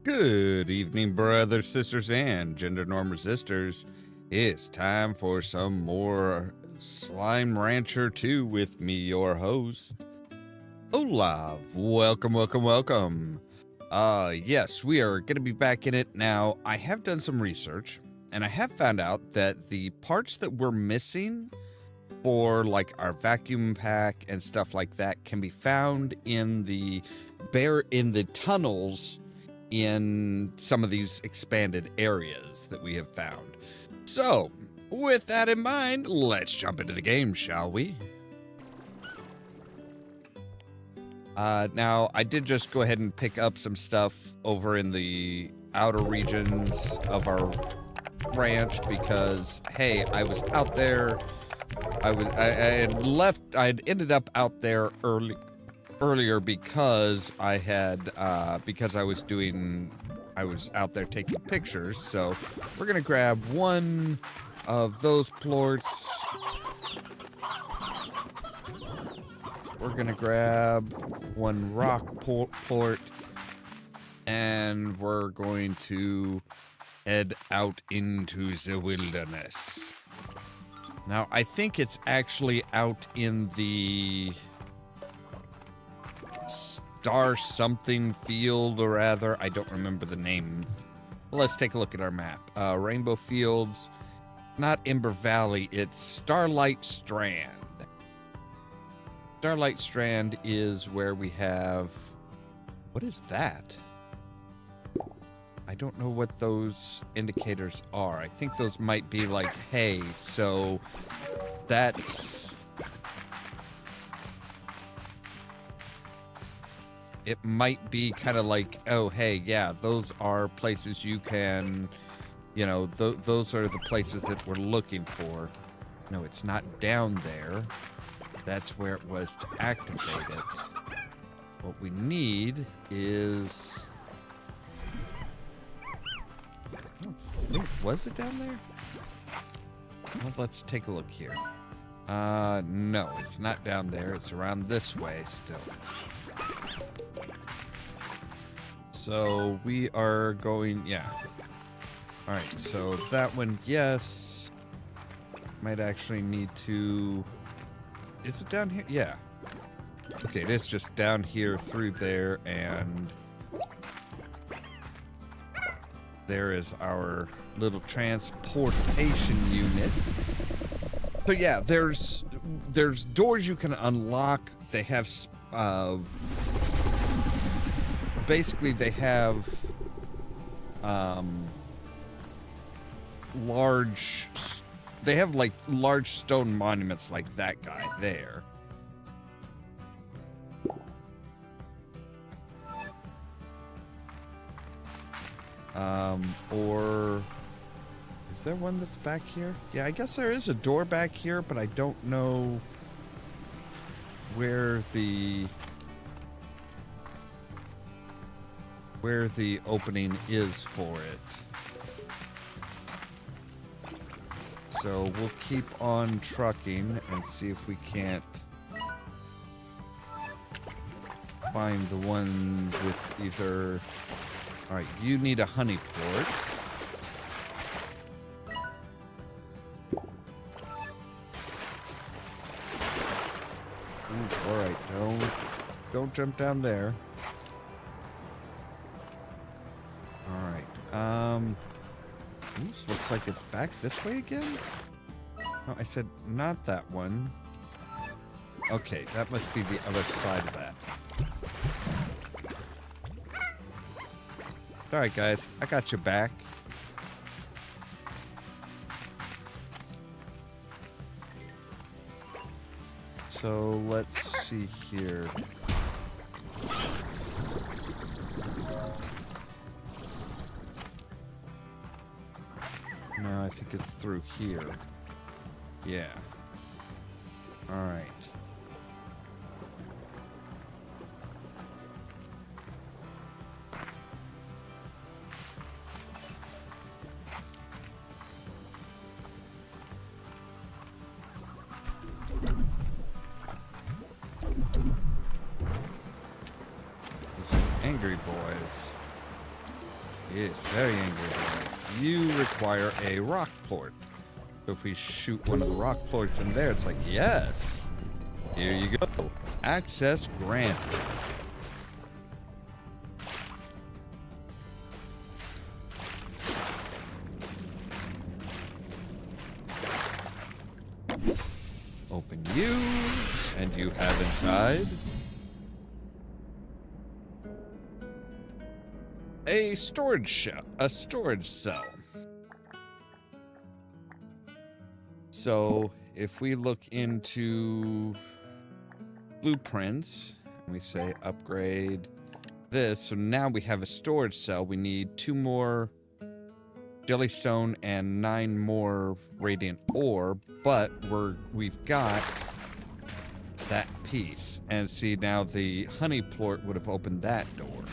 Good evening, brothers, sisters, and gender norm resistors. It's time for some more Slime Rancher 2 with me, your host, Ollamh. Welcome, welcome, welcome. Yes, we are going to be back in it now. I have done some research, and I have found out that the parts that we're missing for, like, our vacuum pack and stuff like that can be found in the tunnels in some of these expanded areas that we have found. So, with that in mind, let's jump into the game, shall we? Now, I did just go ahead and pick up some stuff over in the outer regions of our ranch because, hey, I was out there. I had ended up out there earlier because I was out there taking pictures. So we're gonna grab one of those plorts. We're gonna grab one rock plort, and we're going to head out into the wilderness. Now, I think it's actually out in the Star something field, or rather, I don't remember the name. Well, let's take a look at our map. Rainbow Fields, not Ember Valley, it's Starlight Strand. Starlight Strand is where we have... What is that? I don't know what those indicators are. I think those might be like hay, so that's... It might be kind of like, oh, hey, yeah, those are places you can, you know, those are the places that we're looking for. No, it's not down there. That's where it was to activate it. What we need is... I don't think, was it down there? Well, let's take a look here. No, it's not down there. It's around this way still. So we are going, yeah. All right, so that one, yes. Might actually need to, is it down here? Yeah. Okay, it is just down here through there, and there is our little transportation unit. So yeah, there's doors you can unlock. They have basically they have like large stone monuments like that guy there. Or is there one that's back here? Yeah, I guess there is a door back here, but I don't know where the opening is for it. So we'll keep on trucking and see if we can't find the one with either. All right, you need a honey plort. Ooh, all right, don't jump down there. All right. Oops, looks like it's back this way again. No, I said not that one. Okay, that must be the other side of that. All right, guys, I got your back. So let's see here. No, I think it's through here. Yeah. All right. Angry boys. Yes, very angry boys. You require a rock plort. So if we shoot one of the rock plorts in there, it's like, yes. Here you go. Access granted. Open you, and you have inside a storage cell. So if we look into blueprints and we say upgrade this, so now we have a storage cell. We need 2 more jellystone and 9 more radiant ore, but we've got that piece. And see, now the honey plort would have opened that door.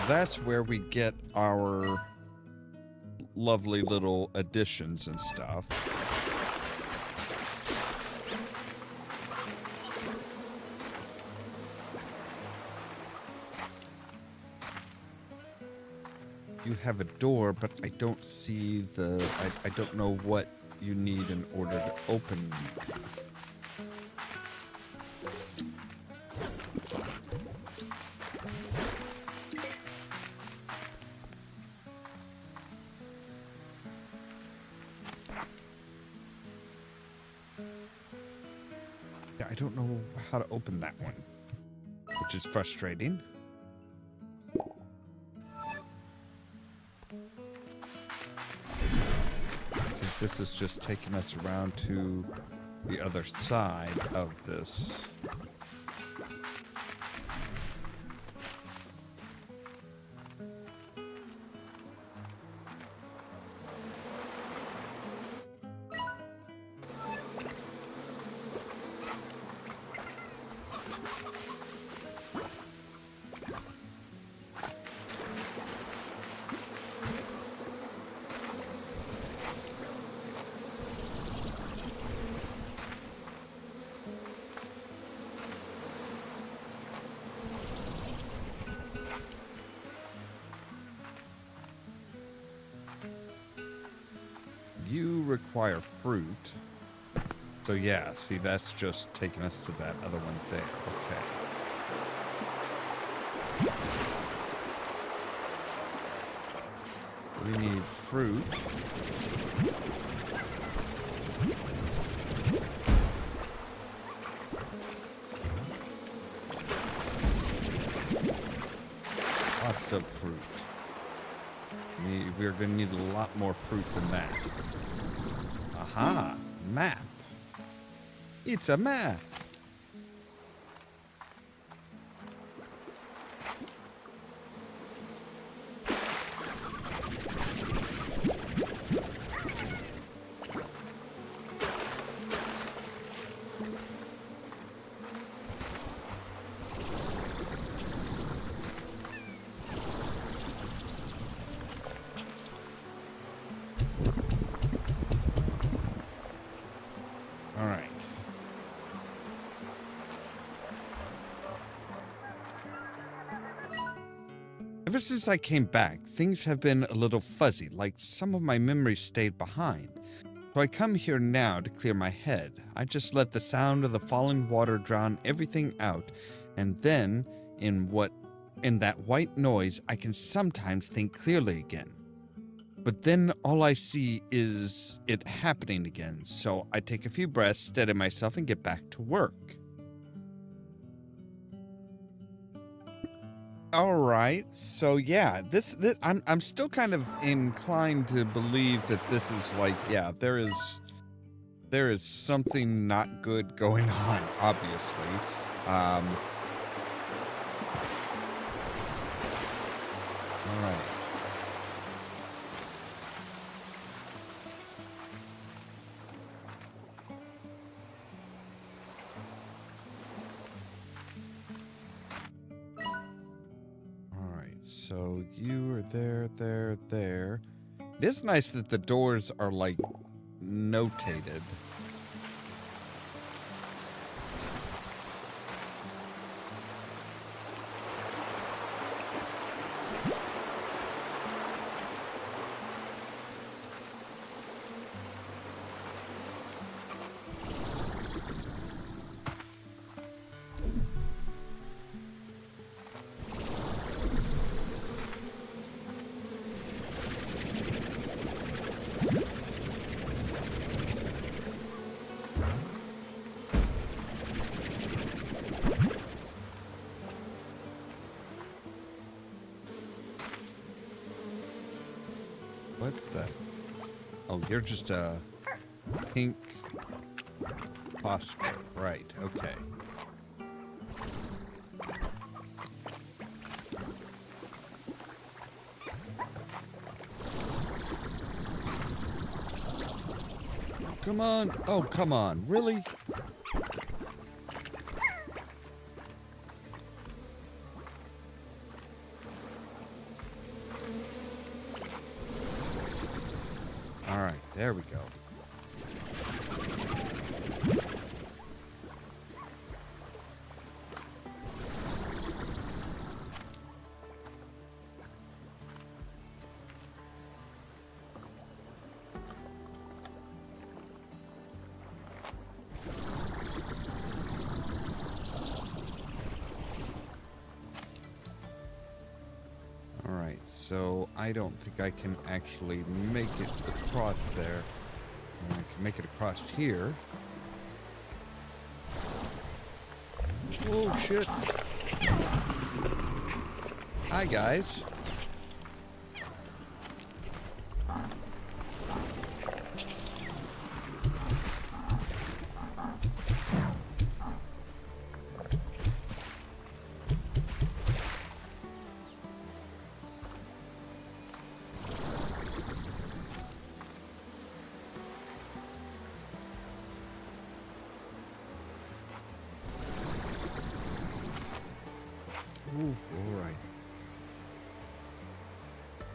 That's where we get our lovely little additions and stuff. You have a door, but I don't see the... I don't know what you need in order to open. I don't know how to open that one, which is frustrating. I think this is just taking us around to the other side of this. require fruit. So yeah, see, that's just taking us to that other one there. Okay. We need fruit. Lots of fruit. We're going to need a lot more fruit than that. Aha! Map. It's a map. All right. Ever since I came back, things have been a little fuzzy, like some of my memories stayed behind. So I come here now to clear my head. I just let the sound of the falling water drown everything out, and then, in that white noise, I can sometimes think clearly again. But then all I see is it happening again, so I take a few breaths, steady myself, and get back to work. All right, so yeah, this I'm still kind of inclined to believe that this is like, yeah, there is something not good going on, obviously. All right. So you are there. It is nice that the doors are like notated. What the? Oh, you're just a pink phosphor. Right, okay. Come on. Oh, come on. Really? All right, there we go. All right, so I don't think I can actually make it across there. I can make it across here. Oh, shit. Hi, guys. Ooh, all right.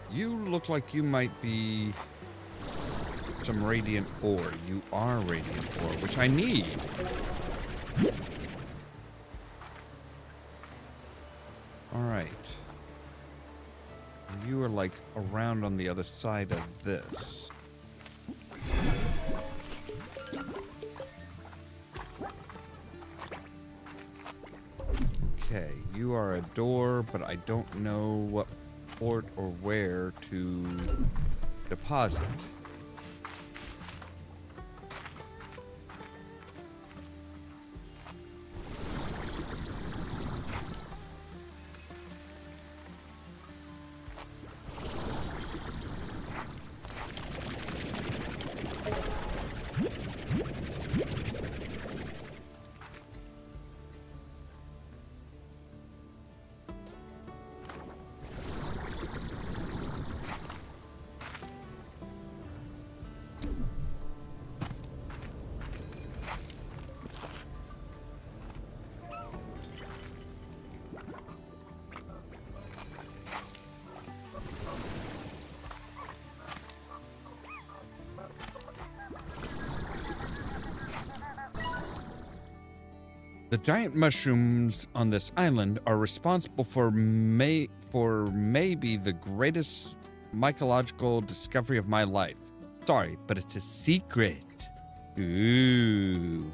You look like you might be some radiant ore. You are radiant ore, which I need. All right. You are like around on the other side of this. you are a door, but I don't know what port or where to deposit. The giant mushrooms on this island are responsible for maybe the greatest mycological discovery of my life. Sorry, but it's a secret. Ooh.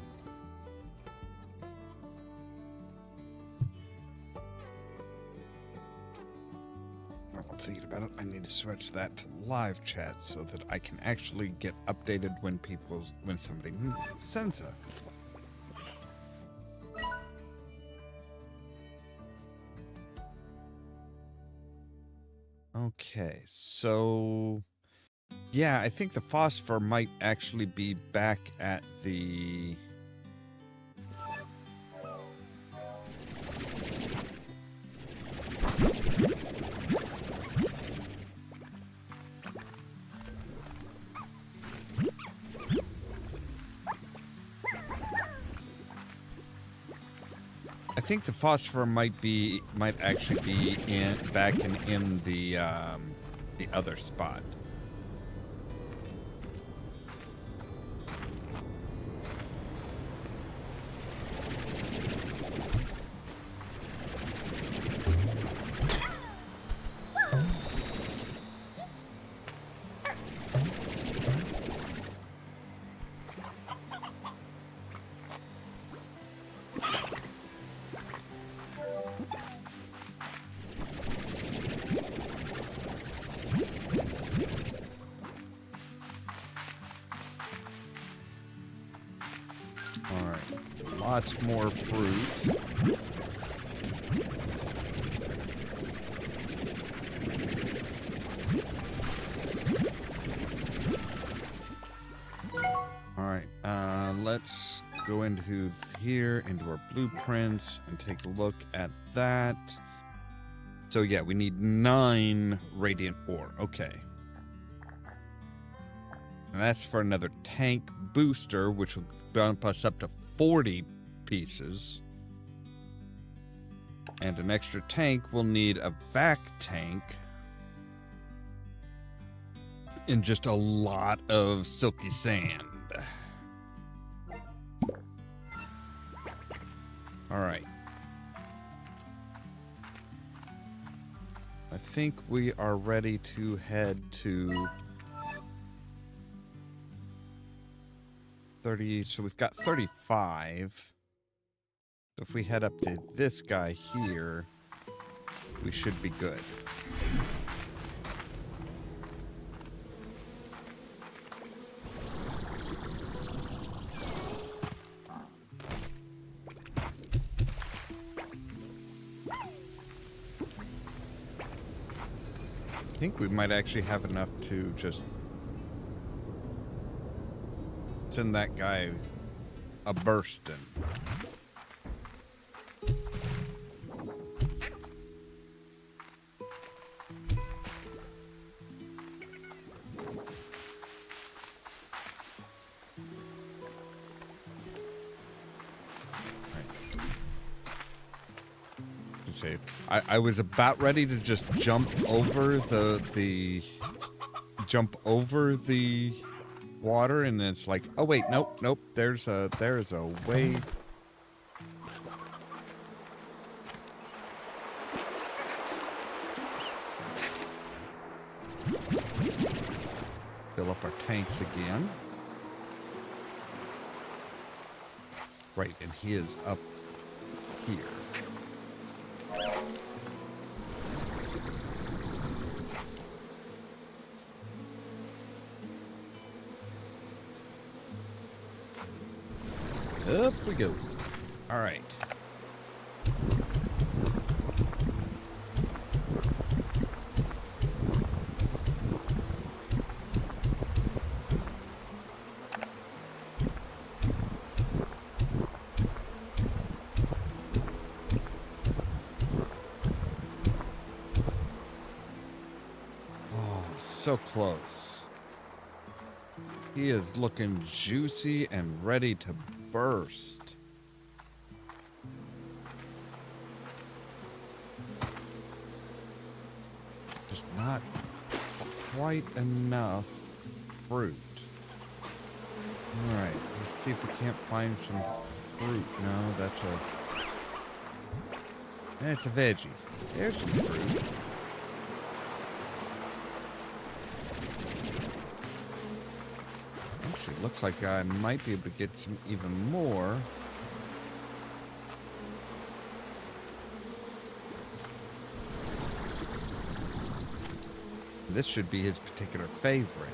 I'm thinking about it. I need to switch that to live chat so that I can actually get updated when somebody sends a. Okay, so yeah, I think the phosphor might actually be back at the I think the phosphor might actually be back in the other spot. Lots more fruit. All right, let's go into here, into our blueprints, and take a look at that. So yeah, we need 9 radiant ore. Okay. And that's for another tank booster, which will bump us up to 40 pieces. And an extra tank will need a vac tank. And just a lot of silky sand. All right. I think we are ready to head to 30, so we've got 35. So if we head up to this guy here, we should be good. I think we might actually have enough to just send that guy a bursting. I was about ready to just jump over the water, and then it's like, oh wait, nope, there's a way. Fill up our tanks again. Right, and he is up here. Up we go. All right. Oh, so close. He is looking juicy and ready to burst. Just not quite enough fruit. Alright, let's see if we can't find some fruit. No, that's a veggie. There's some fruit. Actually, looks like I might be able to get some even more. This should be his particular favorite.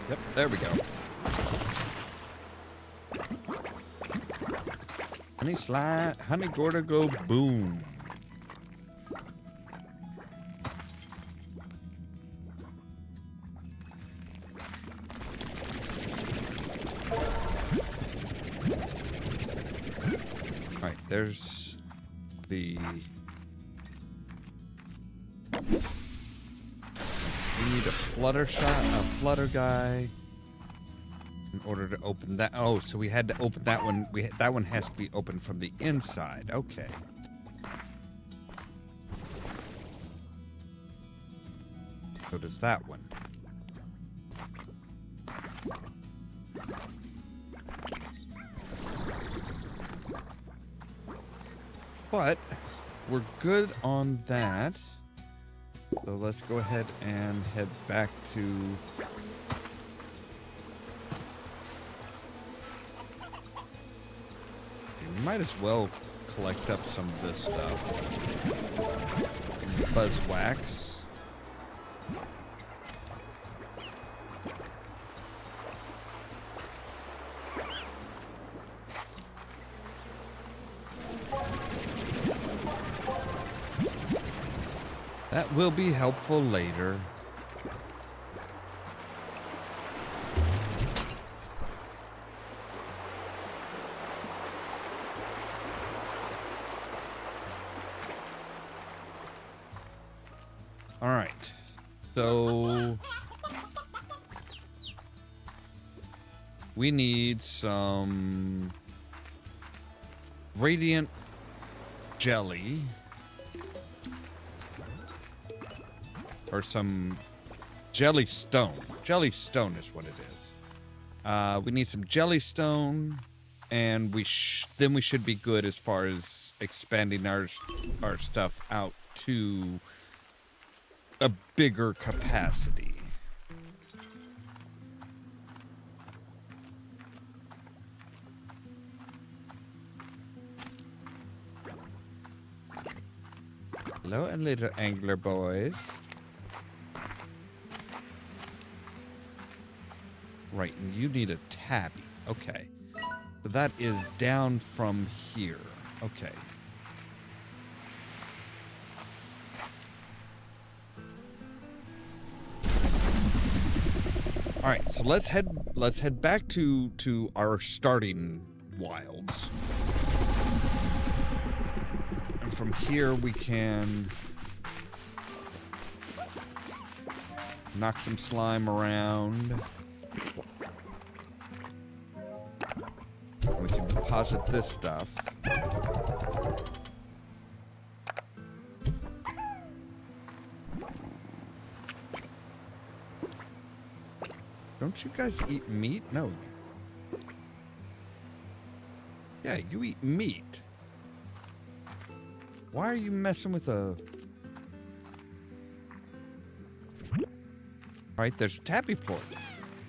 Yep, there we go. Honey Gorda go boom. Alright, there's the... We need a flutter guy in order to open that. Oh, so we had to open that one. That one has to be opened from the inside. Okay. So does that one. But we're good on that. So let's go ahead and head back to... We might as well collect up some of this stuff. Buzz wax. That will be helpful later. All right. So we need some radiant jelly. Or some jelly stone. Jelly stone is what it is. We need some jelly stone, and then we should be good as far as expanding our stuff out to a bigger capacity. Hello, and little angler boys. Right, and you need a tabby. Okay. So that is down from here. Okay. All right, so let's head back to our starting wilds. And from here we can knock some slime around. We can deposit this stuff. Don't you guys eat meat? No. Yeah, you eat meat. Why are you messing with a... Alright, there's a tappy plort.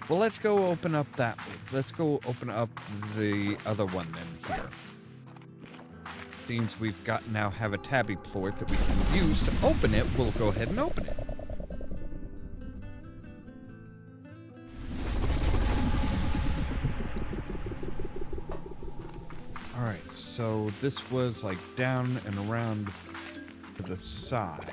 Well, let's go open up that one. Let's go open up the other one then here. Seems we've got now have a tabby plort that we can use to open it. We'll go ahead and open it. Alright, so this was like down and around to the side.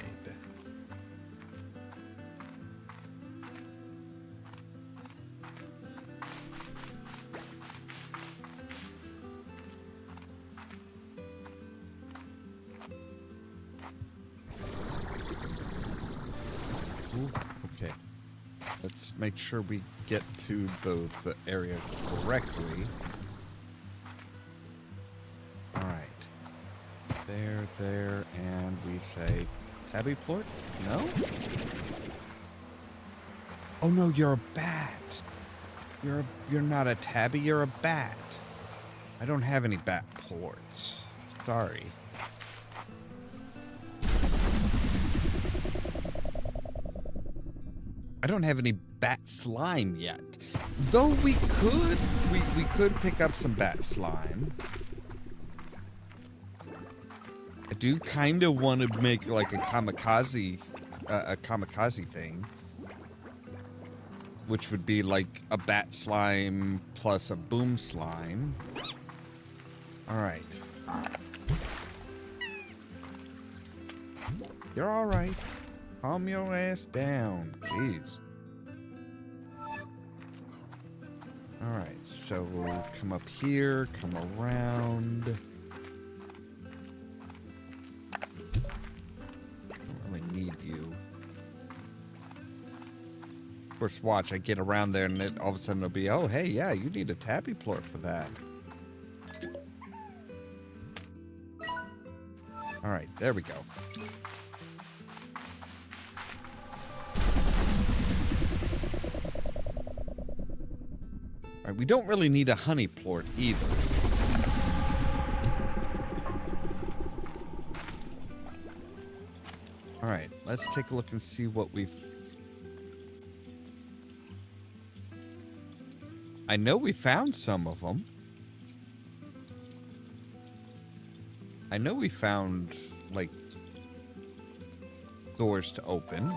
Ooh, okay. Let's make sure we get to the area correctly. There, and we say tabby plort? No? Oh no, you're a bat. You're not a tabby, you're a bat. I don't have any bat plorts. Sorry. I don't have any bat slime yet. Though we could pick up some bat slime. I do kind of want to make like a kamikaze thing, which would be like a bat slime plus a boom slime. All right. You're all right. Calm your ass down. Jeez. All right. So we'll come up here, come around. Need you. Of course, watch, I get around there and all of a sudden it'll be, oh, hey, yeah, you need a tabby plort for that. All right, there we go. All right, we don't really need a honey plort either. All right, let's take a look and see what we've... I know we found some of them. I know we found, like, doors to open.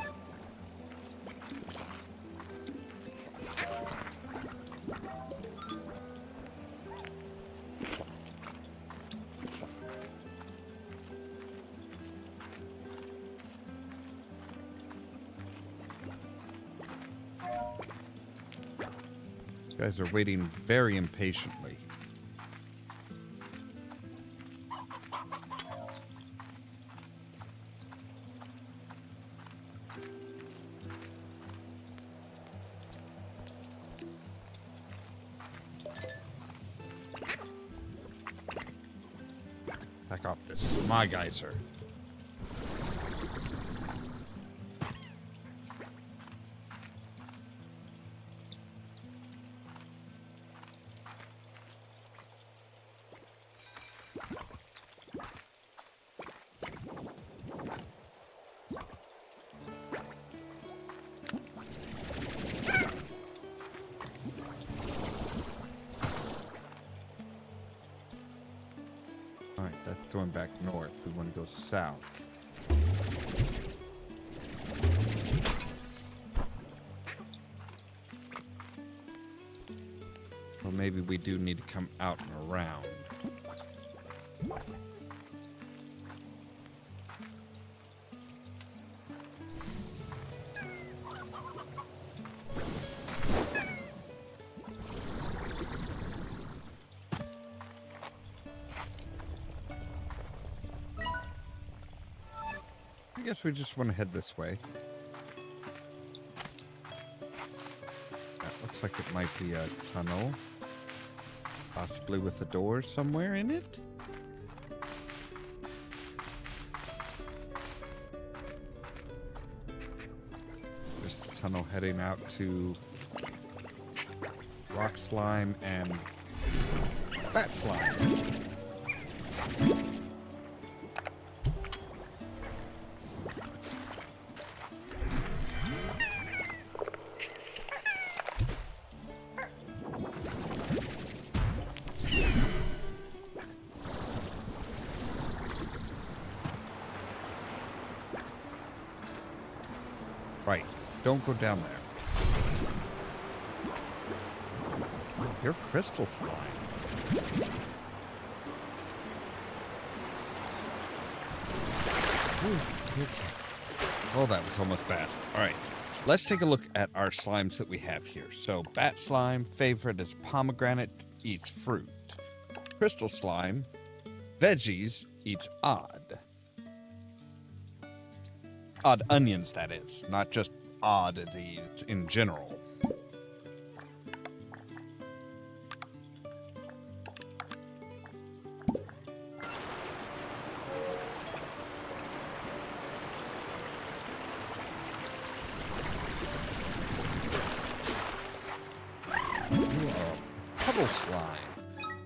You guys are waiting very impatiently. Back off, this is my guy, sir. Going back north. We want to go south. Or maybe we do need to come out and around. I guess we just want to head this way. That looks like it might be a tunnel. Possibly with a door somewhere in it. Just a tunnel heading out to rock slime and bat slime. Don't go down there. You're crystal slime. Ooh, okay. Oh, that was almost bad. All right. Let's take a look at our slimes that we have here. So, bat slime, favorite is pomegranate, eats fruit. Crystal slime, veggies, eats odd. Odd onions, that is, not just oddities in general. Puddle slime.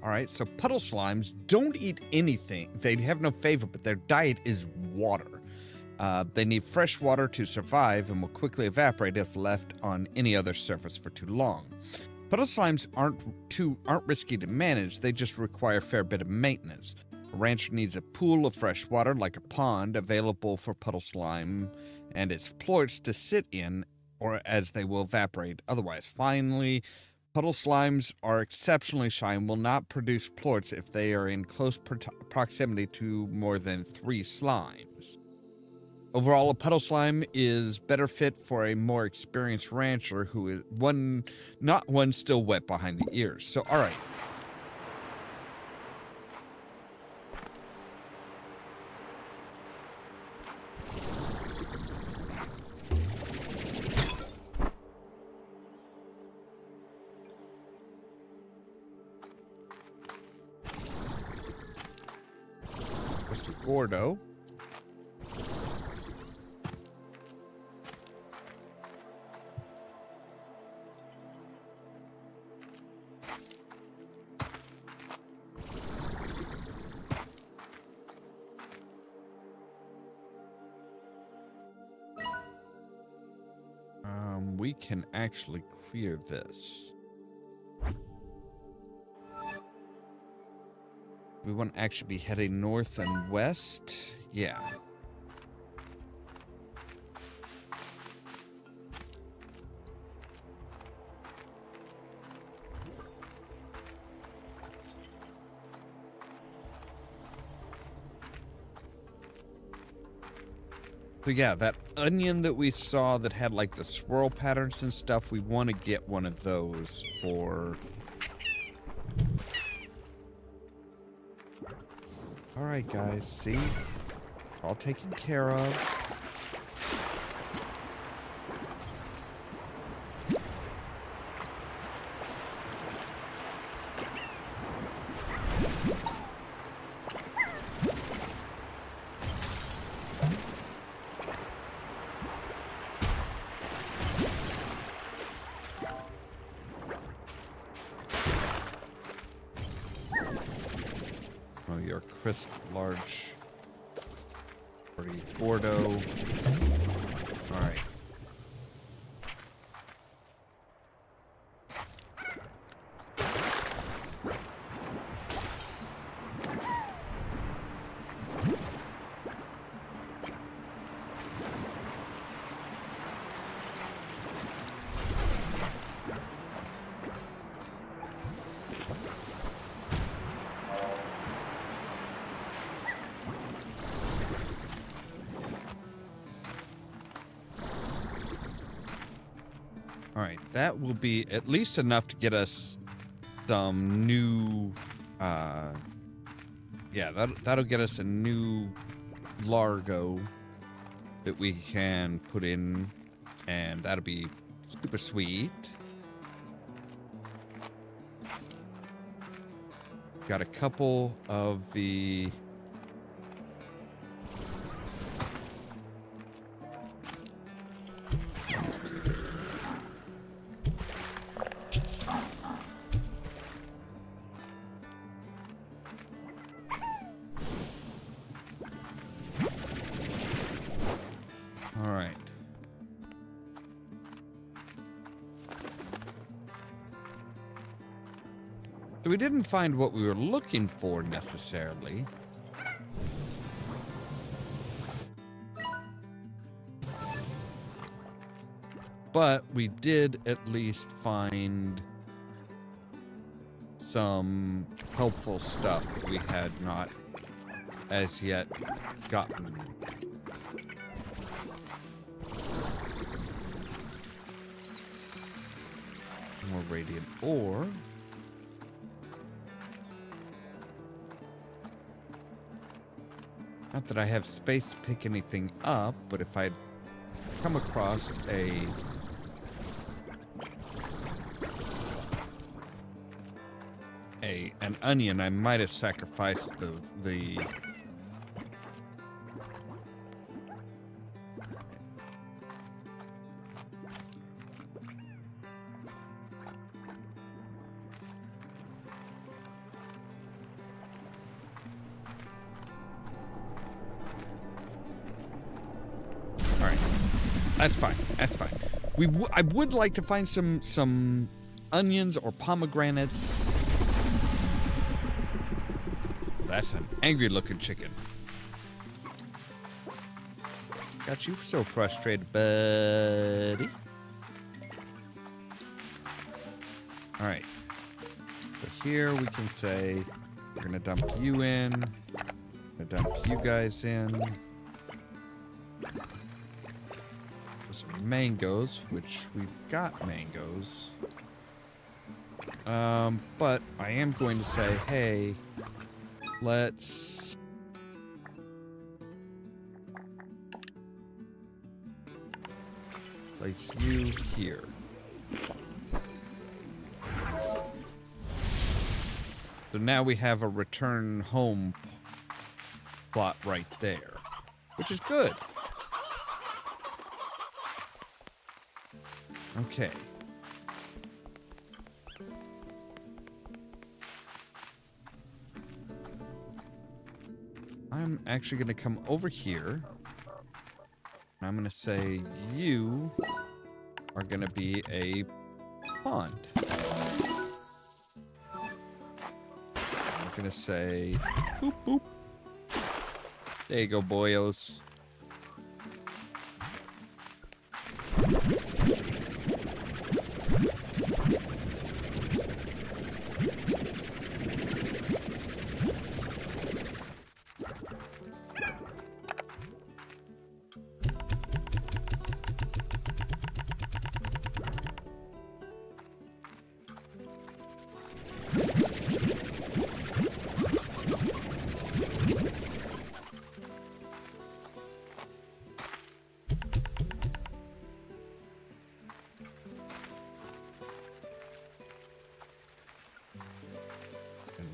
All right, so puddle slimes don't eat anything. They have no favorite, but their diet is water. They need fresh water to survive and will quickly evaporate if left on any other surface for too long. Puddle slimes aren't risky to manage. They just require a fair bit of maintenance. A rancher needs a pool of fresh water, like a pond, available for puddle slime and its plorts to sit in, or as they will evaporate otherwise. Finally, puddle slimes are exceptionally shy and will not produce plorts if they are in close proximity to more than 3 slimes. Overall, a puddle slime is better fit for a more experienced rancher who is not one still wet behind the ears. So, all right. Mr. Gordo. We can actually clear this. We want to actually be heading north and west. Yeah. So yeah, that onion that we saw that had like the swirl patterns and stuff, we want to get one of those for... Alright guys, see? All taken care of. Oh, you're crisp, large, pretty Gordo. All right. All right, that will be at least enough to get us some new, yeah, that'll get us a new Largo that we can put in, and that'll be super sweet. Got a couple of the... All right. So we didn't find what we were looking for necessarily. But we did at least find some helpful stuff that we had not as yet gotten. More radiant ore. Not that I have space to pick anything up, but if I'd come across an onion, I might have sacrificed the That's fine. That's fine. I would like to find some onions or pomegranates. That's an angry-looking chicken. Got you so frustrated, buddy. All right. So here we can say we're gonna dump you in. We're gonna dump you guys in. Mangoes, which we've got mangoes. But I am going to say, hey, let's place you here. So now we have a return home plot right there, which is good. Okay. I'm actually going to come over here. And I'm going to say you are going to be a pond. I'm going to say boop boop. There you go, boyos.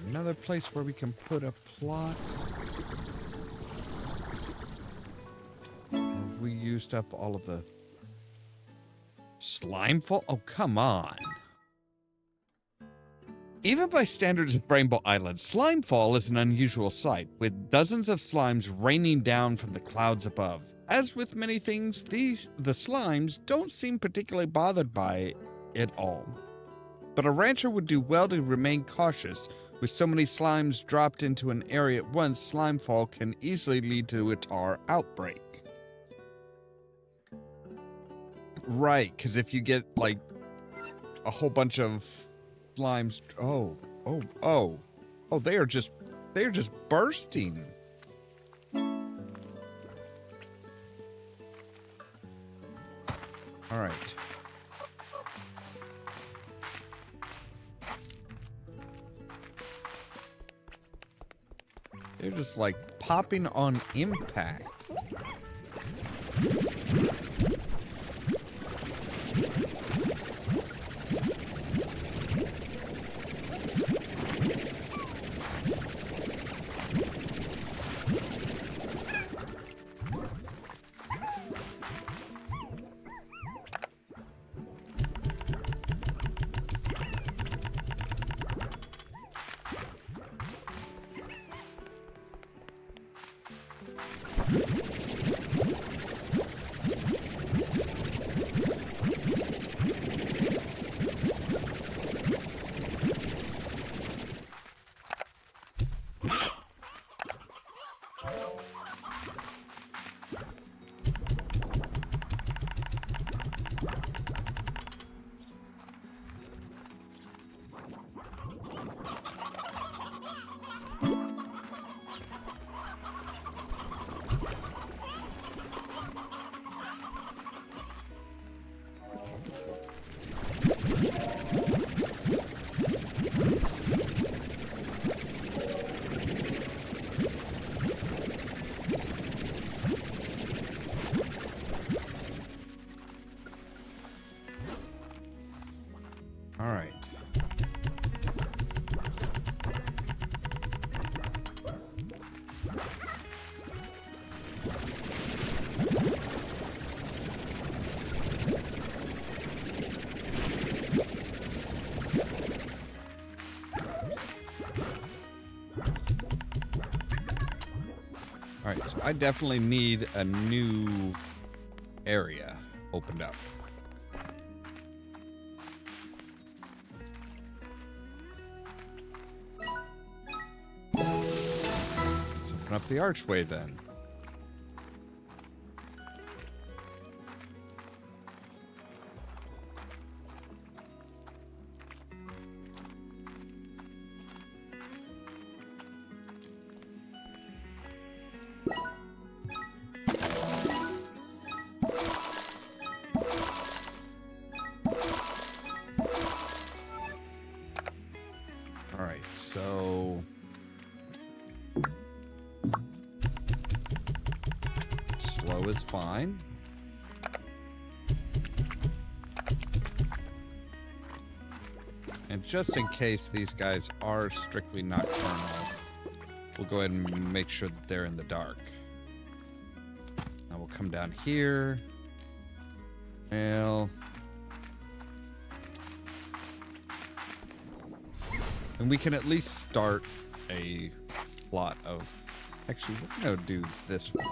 Another place where we can put a plot. Have we used up all of the slime fall? Oh, come on. Even by standards of Rainbow Island, Slimefall is an unusual sight, with dozens of slimes raining down from the clouds above. As with many things, the slimes don't seem particularly bothered by it all. But a rancher would do well to remain cautious. With so many slimes dropped into an area at once, Slimefall can easily lead to a tar outbreak. Right, because if you get, like, a whole bunch of slimes... Oh, they're just bursting. All right. They're just like popping on impact. All right. All right, so I definitely need a new area opened up. Let's open up the archway then. So slow is fine. And just in case these guys are strictly nocturnal, we'll go ahead and make sure that they're in the dark. Now we'll come down here. Well, and we can at least start a plot of... Actually, we're going to do this one.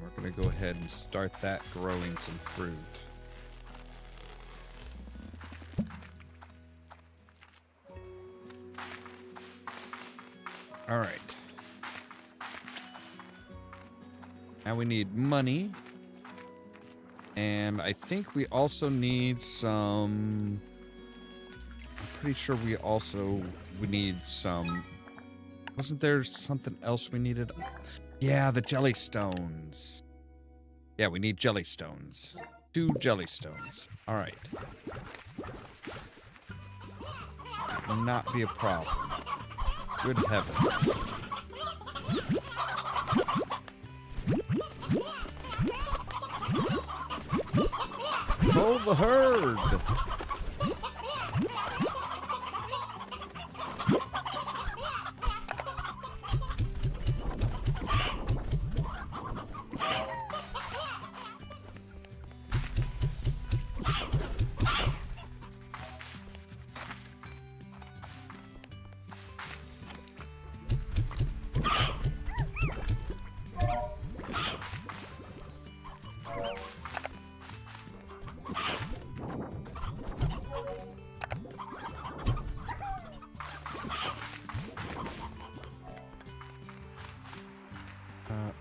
We're going to go ahead and start that growing some fruit. All right. Now we need money. And I think we also need some... I'm pretty sure we need some... Wasn't there something else we needed? Yeah, the jellystones. Yeah, we need jellystones. 2 jellystones. All right. That will not be a problem. Good heavens. Oh, the herd!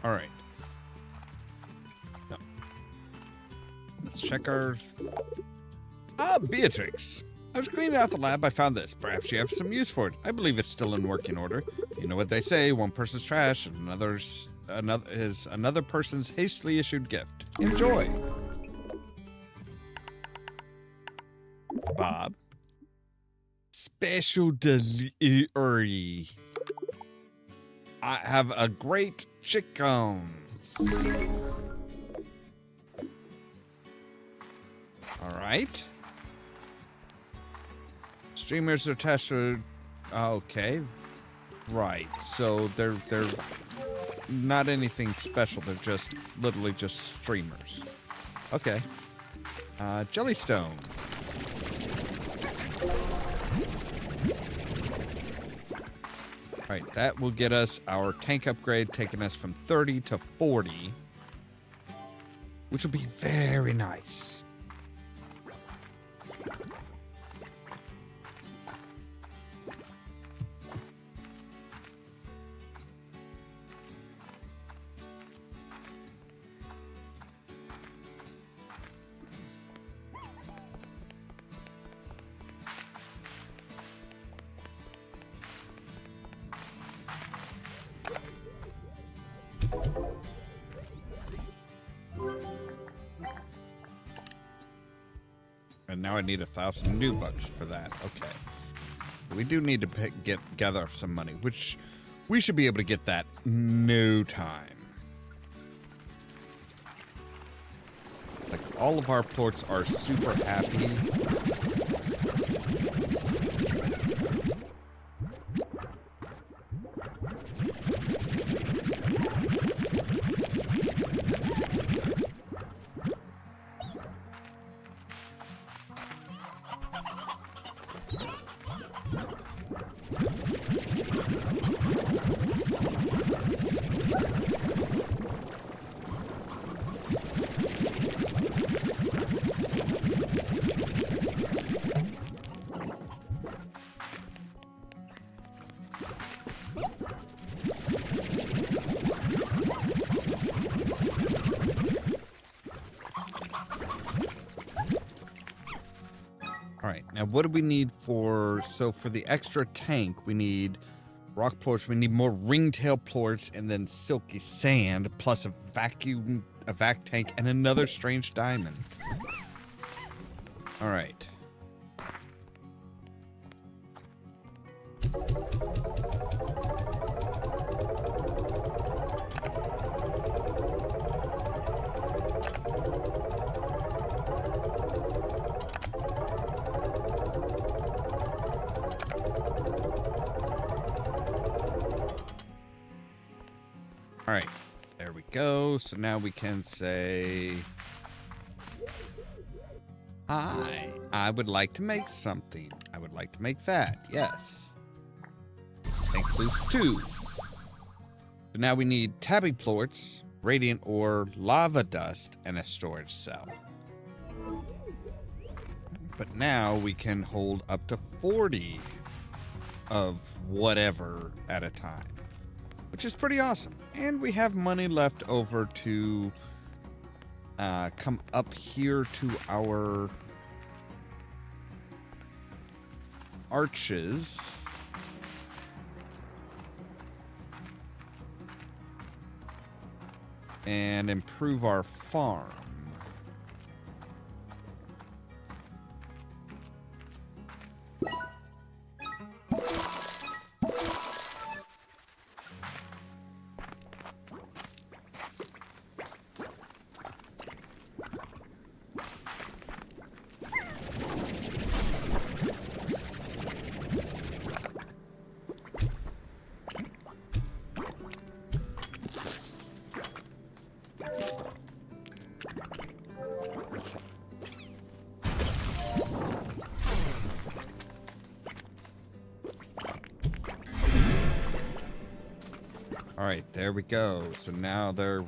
All right. No. Let's check our... Ah, Beatrix. I was cleaning out the lab. I found this. Perhaps you have some use for it. I believe it's still in working order. You know what they say, one person's trash and another person's hastily issued gift. Enjoy. Bob. Special delivery. I have a great chickens. All right. Streamers are tested. Okay. Right. So they're not anything special. They're just literally just streamers. Okay. Jellystone. Right, that will get us our tank upgrade, taking us from 30 to 40, which will be very nice. And now I need 1,000 new bucks for that. Okay. We do need to gather up some money, which we should be able to get that no time. Like, all of our plorts are super happy. Alright, now what do we need for... So for the extra tank, we need rock plorts, we need more ringtail plorts, and then silky sand, plus a vac tank, and another strange diamond. Alright. Alright, there we go. So now we can say, hi, I would like to make something. I would like to make that, yes. Tank boost 2. So now we need tabby plorts, radiant ore, lava dust, and a storage cell. But now we can hold up to 40 of whatever at a time, which is pretty awesome. And we have money left over to come up here to our arches. And improve our farm. All right, there we go. So now they're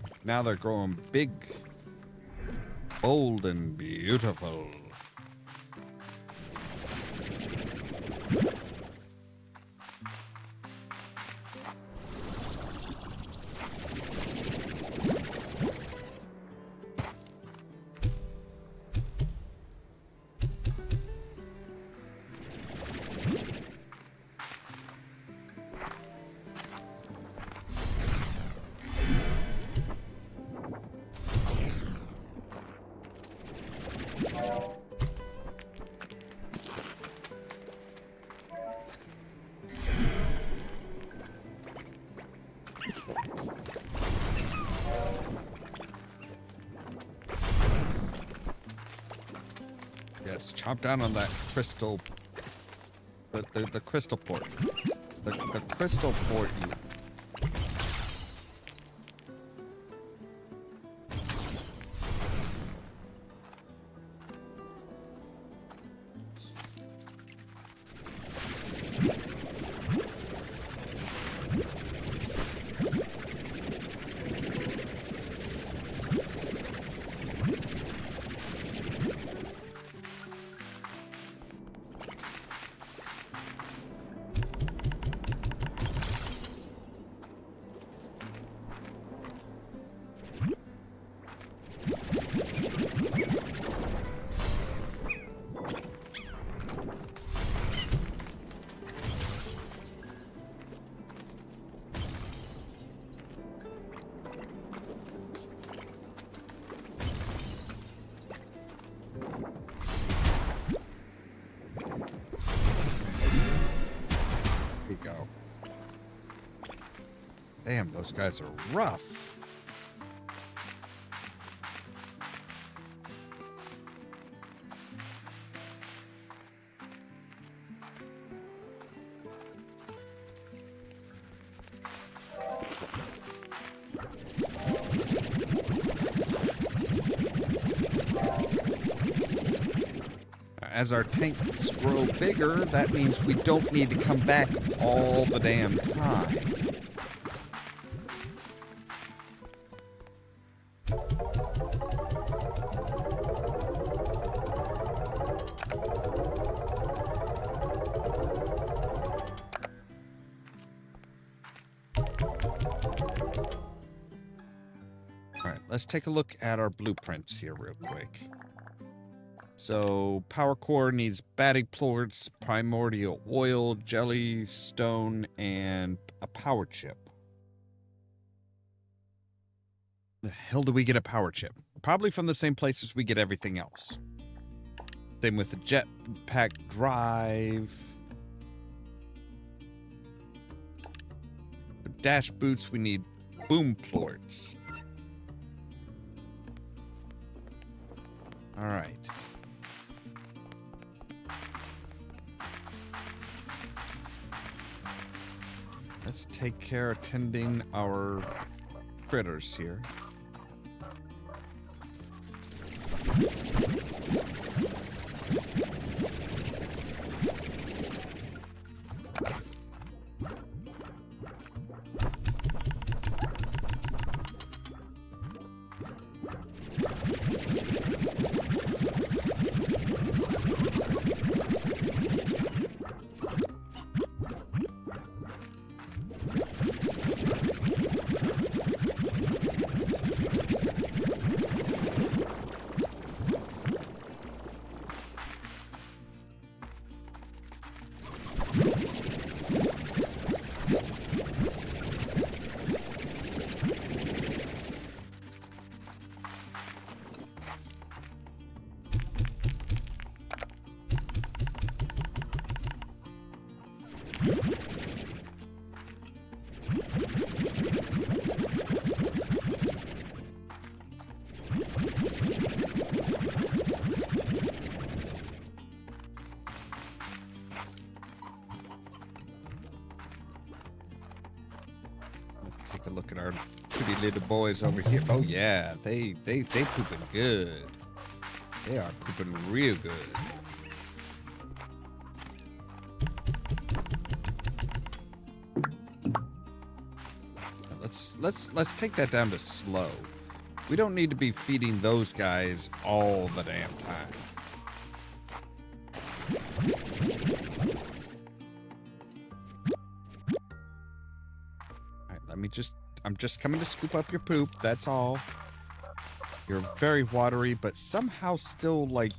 growing big, bold, and beautiful. Yes, chomp down on that crystal, the crystal port, the crystal port. Damn, those guys are rough. As our tanks grow bigger, that means we don't need to come back all the damn time. Alright, let's take a look at our blueprints here real quick. So, power core needs batty plorts, primordial oil, jelly, stone, and a power chip. The hell do we get a power chip? Probably from the same places we get everything else. Same with the jetpack drive. For dash boots, we need boom plorts. All right. Let's take care of tending our critters here. Take a look at our pretty little boys over here. Oh yeah, they pooping good. They are pooping real good. Let's take that down to slow. We don't need to be feeding those guys all the damn time. I'm just coming to scoop up your poop, that's all. You're very watery, but somehow still, like,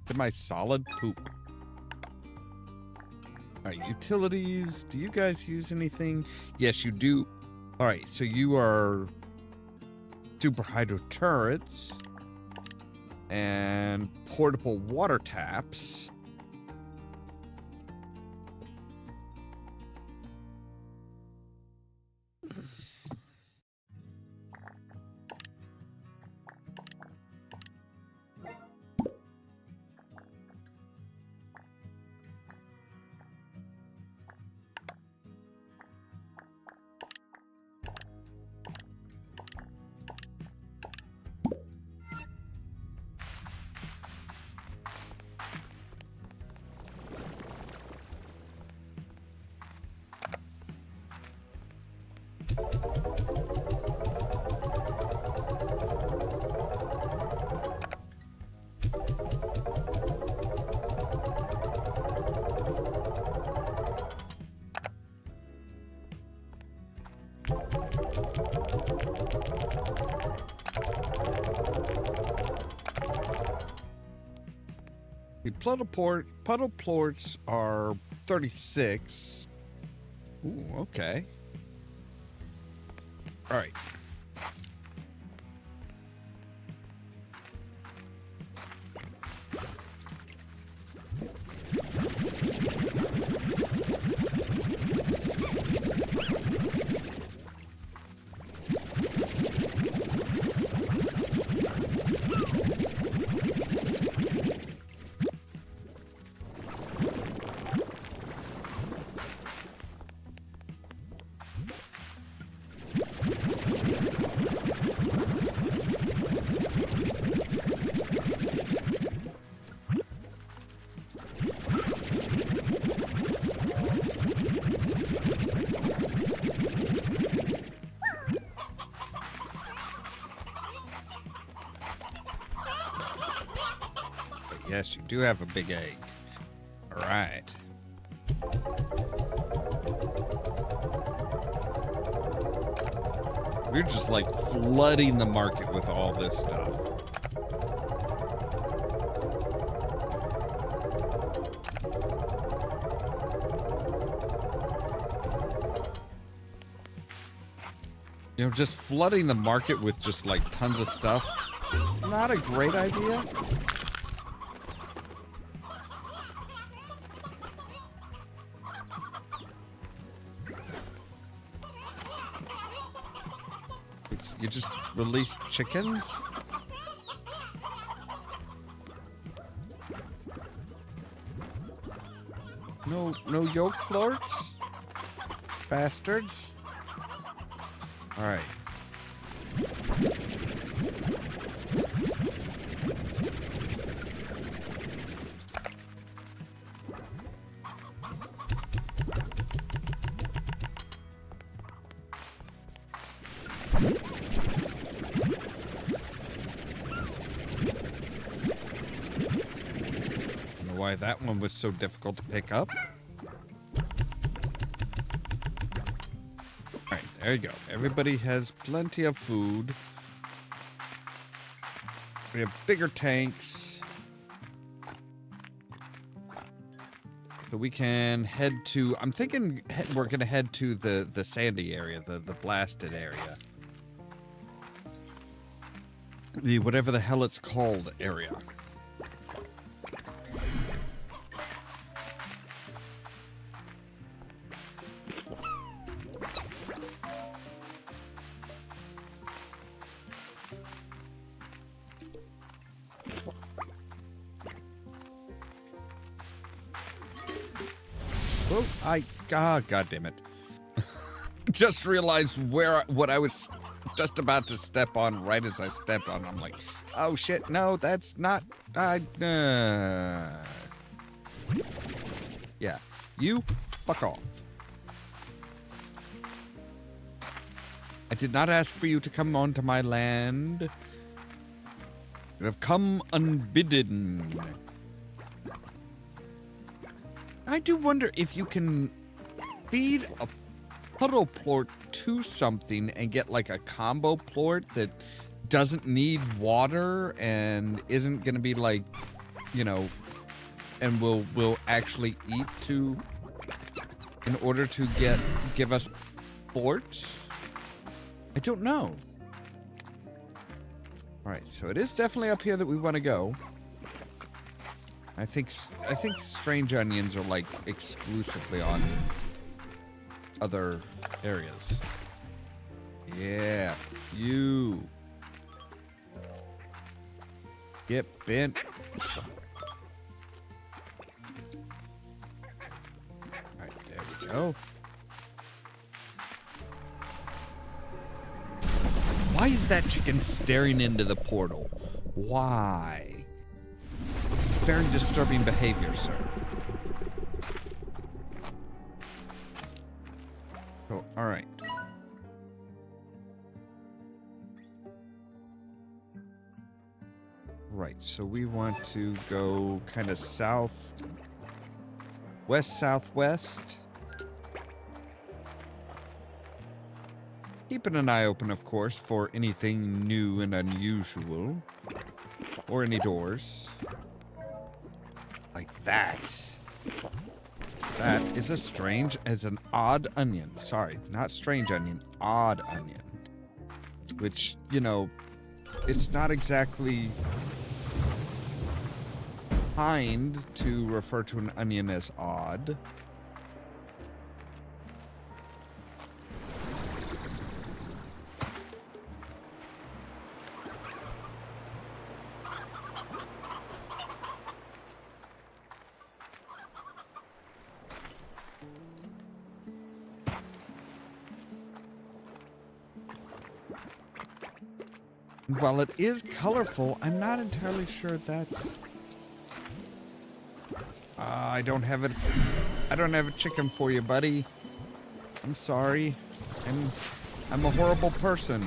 semi-solid poop. Alright, utilities. Do you guys use anything? Yes, you do. Alright, so you are super hydro turrets and portable water taps. The puddle plorts are 36. Ooh, okay. All right. yes, you do have a big egg. All right. We're just like flooding the market with all this stuff. You know, just flooding the market with just like tons of stuff. Not a great idea. You just release chickens? No yolk plorts? Bastards. Alright. Why that one was so difficult to pick up. Alright, there you go. Everybody has plenty of food. We have bigger tanks. So we can head to... I'm thinking we're going to head to the sandy area, the blasted area. The whatever the hell it's called area. Oh, God damn it. Just realized what I was just about to step on right as I stepped on. I'm like, oh shit, no, that's not, yeah, you fuck off. I did not ask for you to come onto my land. You have come unbidden. I do wonder if you can feed a puddle plort to something and get like a combo plort that doesn't need water and isn't gonna be like, you know, and will actually eat to in order to give us plorts. I don't know. All right, so it is definitely up here that we want to go. I think strange onions are like exclusively on other areas. Yeah, you get bent. Alright, there we go. Why is that chicken staring into the portal? Why? Very disturbing behavior, sir. Oh, all right. Right, so we want to go kind of south, west-southwest. Keeping an eye open, of course, for anything new and unusual. Or any doors. Like that. That is a strange, it's an odd onion. Sorry, not strange onion, odd onion. Which, you know, it's not exactly kind to refer to an onion as odd. While it is colorful, I'm not entirely sure that's... I don't have it. I don't have a chicken for you, buddy. I'm sorry. I'm a horrible person.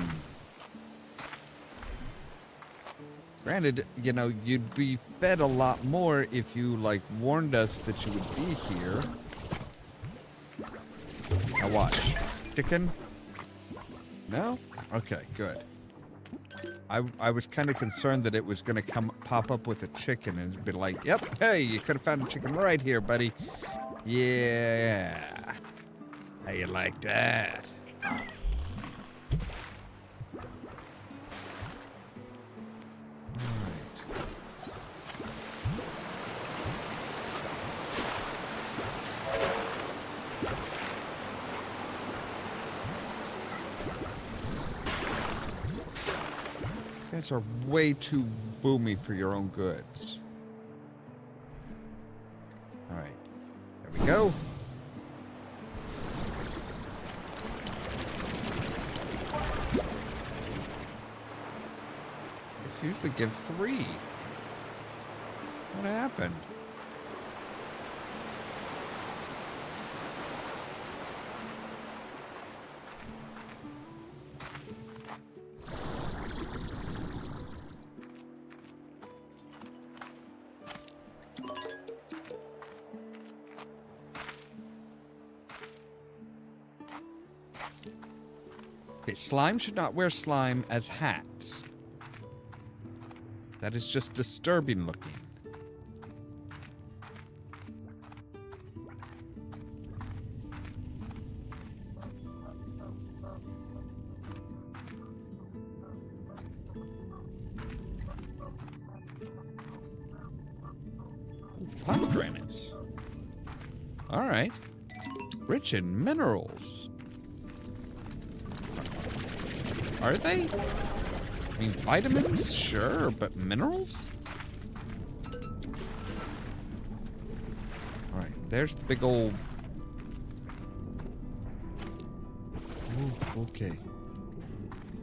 Granted, you know, you'd be fed a lot more if you, like, warned us that you would be here. Now watch. Chicken? No? Okay, good. I was kind of concerned that it was going to pop up with a chicken and be like, yep, hey, you could have found a chicken right here, buddy. Yeah. How you like that? You guys are way too boomy for your own goods. Alright. There we go. I usually give 3. What happened? Okay, slime should not wear slime as hats. That is just disturbing looking. Pomegranates. All right. Rich in minerals. Are they? I mean, vitamins? Sure, but minerals? Alright, there's the big old... Ooh, okay.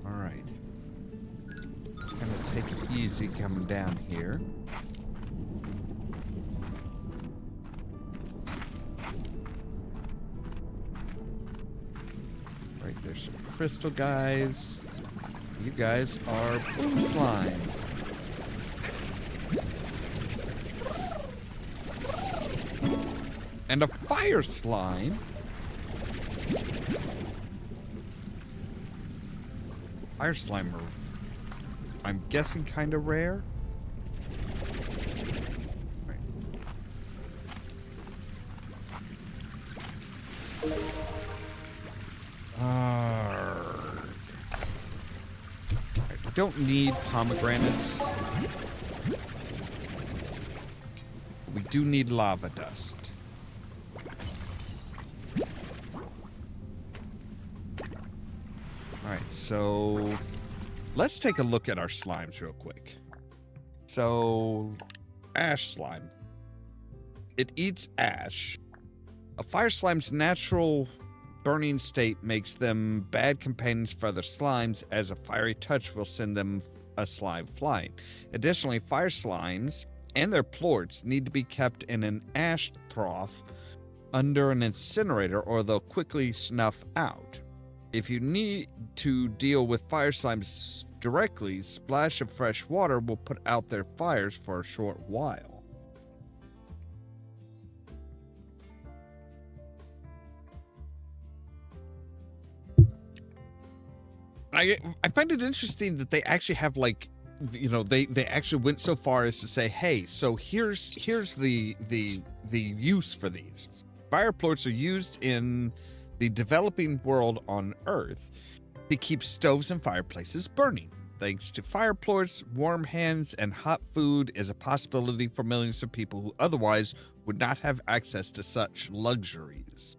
Alright. Gonna take it easy coming down here. Right, there's some crystal guys. You guys are boom slimes. And a fire slime. Fire slime are, I'm guessing, kind of rare. Right. We don't need pomegranates. We do need lava dust. Alright, so let's take a look at our slimes real quick. So, ash slime. It eats ash. A fire slime's natural burning state makes them bad companions for other slimes, as a fiery touch will send them a slime flying. Additionally, fire slimes and their plorts need to be kept in an ash trough under an incinerator, or they'll quickly snuff out. If you need to deal with fire slimes directly, splash of fresh water will put out their fires for a short while. I find it interesting that they actually have, like, you know, they actually went so far as to say, hey, so here's the use for these. Fire plorts are used in the developing world on Earth to keep stoves and fireplaces burning. Thanks to fire plorts, warm hands and hot food is a possibility for millions of people who otherwise would not have access to such luxuries.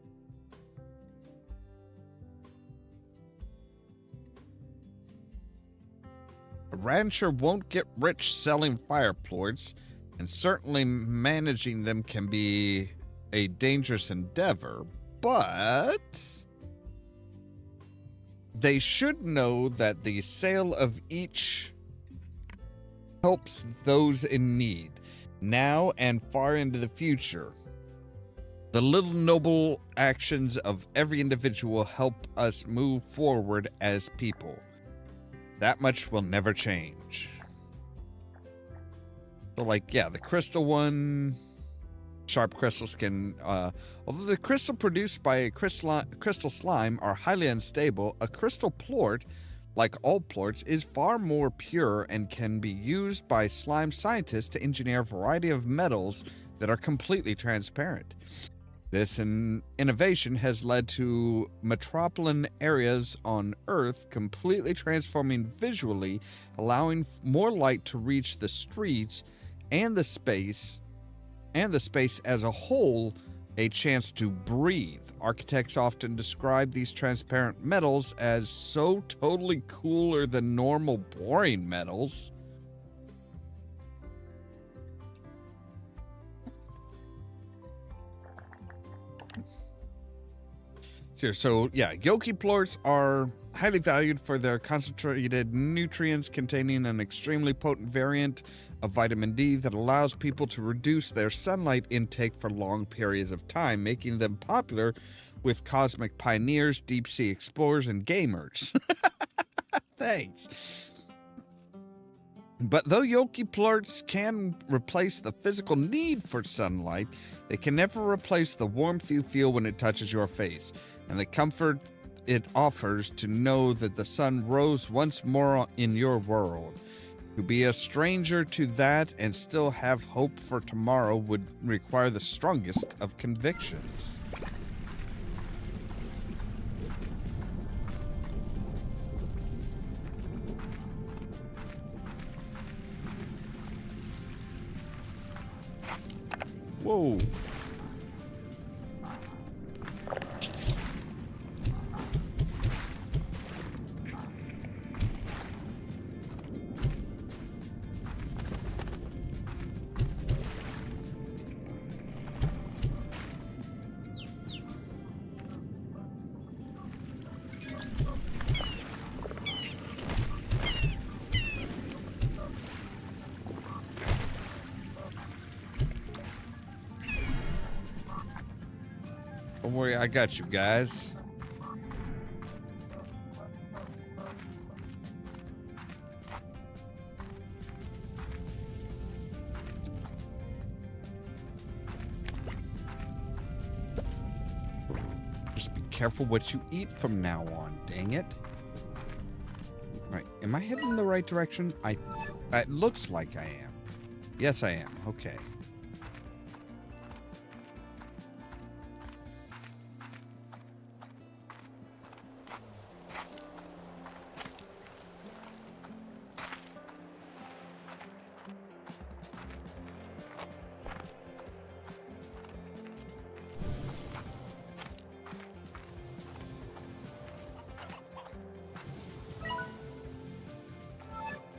A rancher won't get rich selling fire plorts, and certainly managing them can be a dangerous endeavor, but they should know that the sale of each helps those in need, now and far into the future. The little noble actions of every individual help us move forward as people. That much will never change. So, like, yeah, the crystal one, sharp crystals can, although the crystal produced by a crystal slime are highly unstable, a crystal plort, like all plorts, is far more pure and can be used by slime scientists to engineer a variety of metals that are completely transparent. This innovation has led to metropolitan areas on Earth completely transforming visually, allowing more light to reach the streets and the space as a whole a chance to breathe. Architects often describe these transparent metals as so totally cooler than normal boring metals. So yeah, Yoki plorts are highly valued for their concentrated nutrients containing an extremely potent variant of vitamin D that allows people to reduce their sunlight intake for long periods of time, making them popular with cosmic pioneers, deep sea explorers, and gamers. Thanks. But though Yoki plorts can replace the physical need for sunlight, they can never replace the warmth you feel when it touches your face, and the comfort it offers to know that the sun rose once more in your world. To be a stranger to that and still have hope for tomorrow would require the strongest of convictions. Whoa. Don't worry, I got you guys. Just be careful what you eat from now on, dang it. Right, am I heading in the right direction? It looks like I am. Yes, I am. Okay.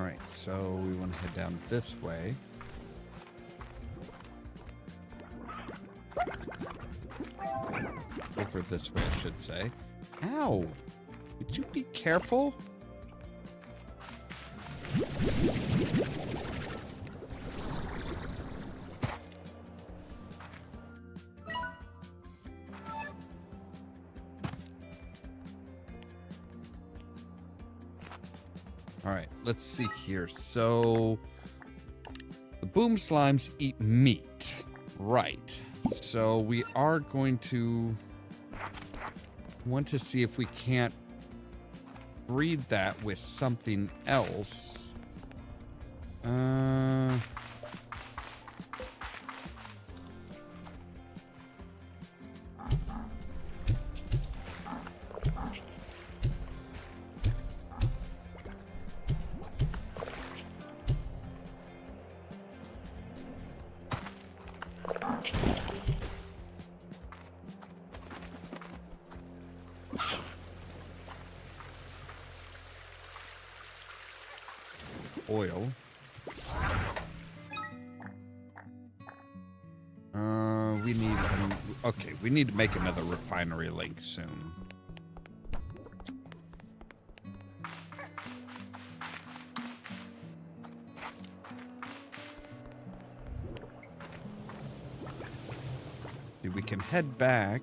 Alright, so we want to head down this way. Over this way, I should say. Ow! Would you be careful? Alright, let's see here. So, the boom slimes eat meat. Right. So, we are going to want to see if we can't breed that with something else. Oil. We need... okay, we need to make another refinery link soon. We can head back.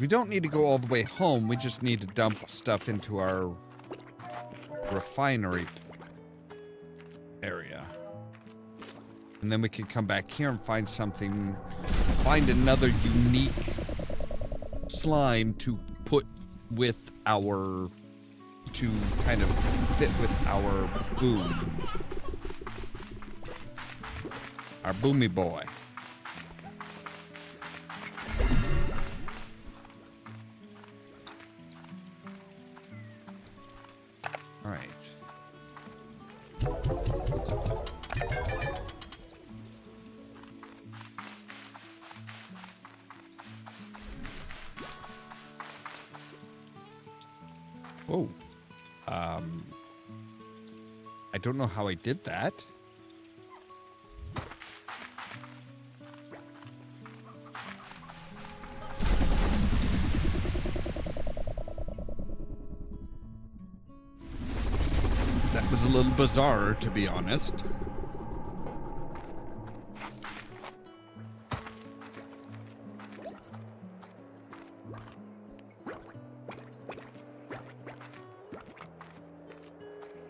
We don't need to go all the way home. We just need to dump stuff into our refinery area. And then we can come back here and find something, find another unique slime to put with our, to kind of fit with our boom. Our boomy boy. All right. Whoa. I don't know how I did that. That was a little bizarre, to be honest.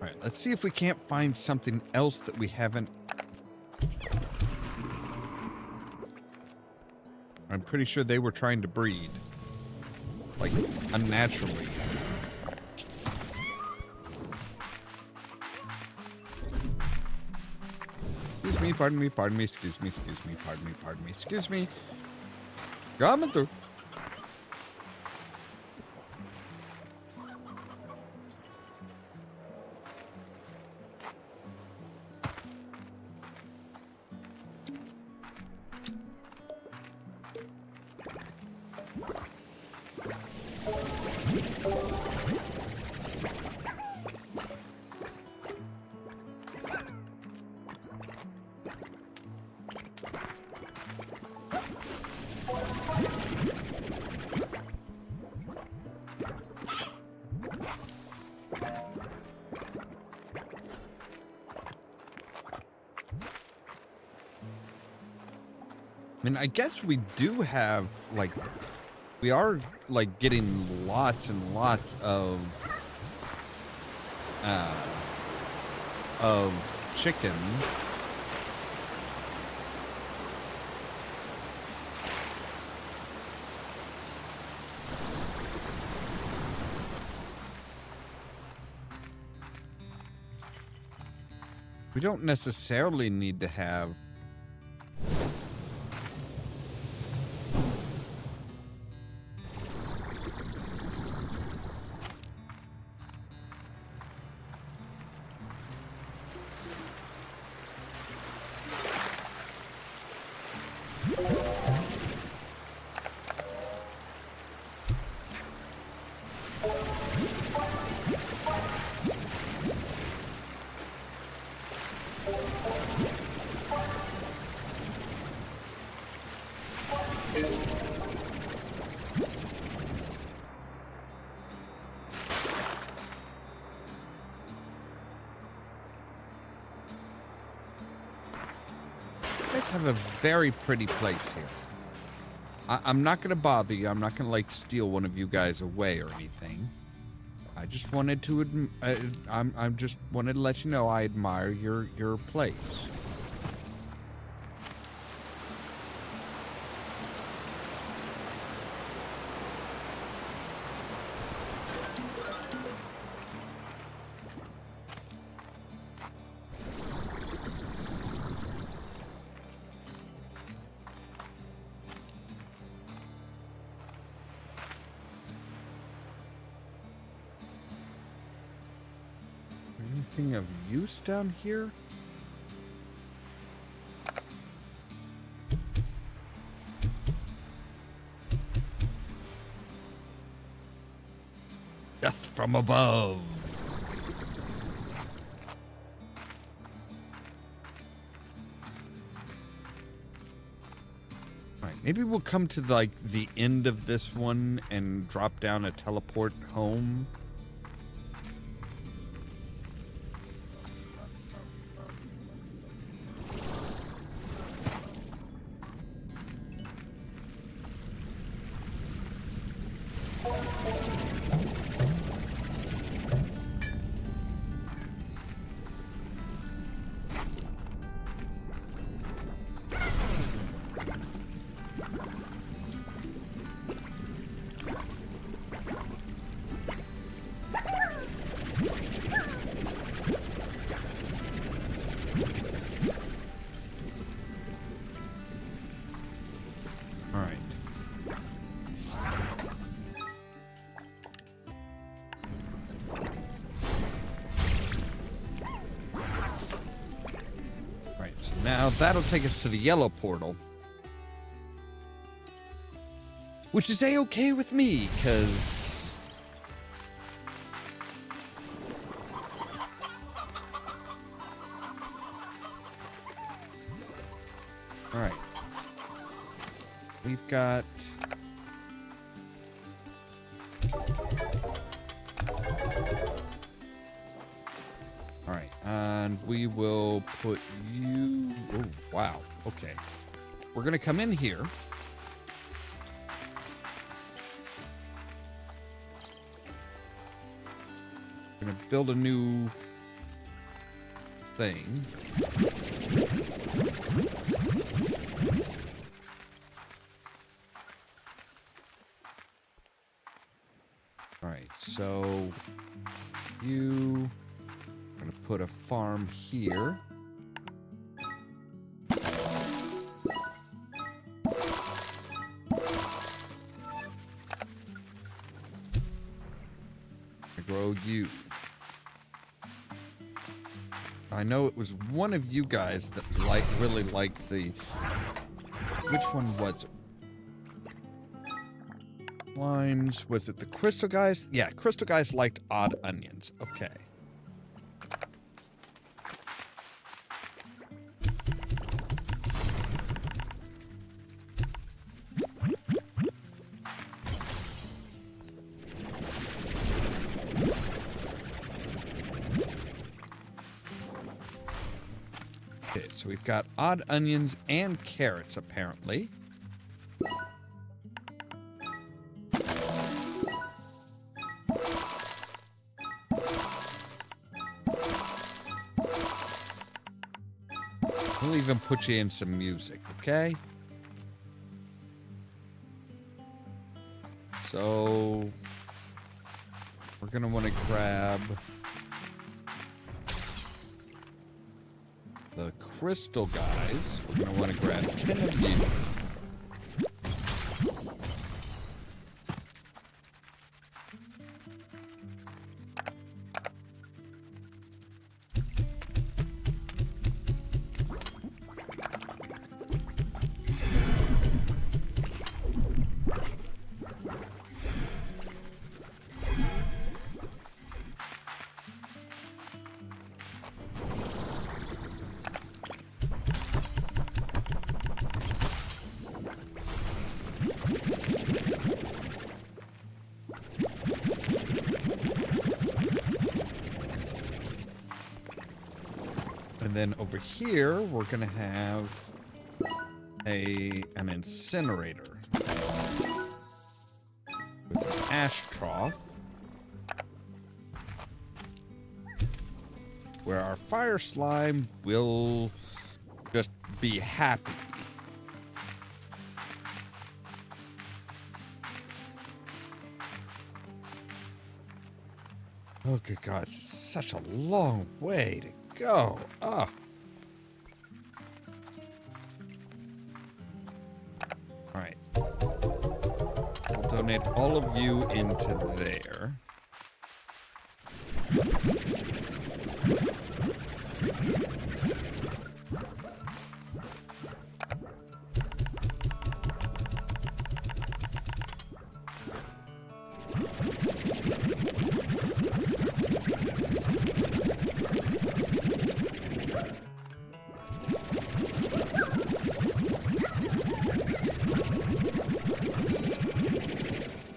All right, let's see if we can't find something else that we haven't. I'm pretty sure they were trying to breed, like, unnaturally. Excuse me, pardon me, excuse me, pardon me, excuse me. Coming through. I mean, I guess we do have, like, we are, like, getting lots and lots of chickens. We don't necessarily need to have have a very pretty place here. I'm not going to bother you. I'm not going to, like, steal one of you guys away or anything. I just wanted to, I'm just wanted to let you know I admire your place. Anything of use down here? Death from above. All right, maybe we'll come to, like, the end of this one and drop down a teleport home. Now, that'll take us to the yellow portal. Which is A-okay with me, because... Alright. We've got... Alright, and we will put you... Oh, wow. Okay. We're going to come in here. We're going to build a new thing. Alright, so you... I'm going to put a farm here. I grow you. I know it was one of you guys that really liked the... Which one was it? Limes. Was it the crystal guys? Yeah, crystal guys liked odd onions. Okay. Okay, so we've got odd onions and carrots, apparently. We'll even put you in some music, okay? So, we're gonna want to grab the crystal guys. We're gonna want to grab 10 of you. And then over here, we're going to have an incinerator with an ash trough where our fire slime will just be happy. Oh, good God, it's such a long way to go. Oh. Alright. We'll donate all of you into there.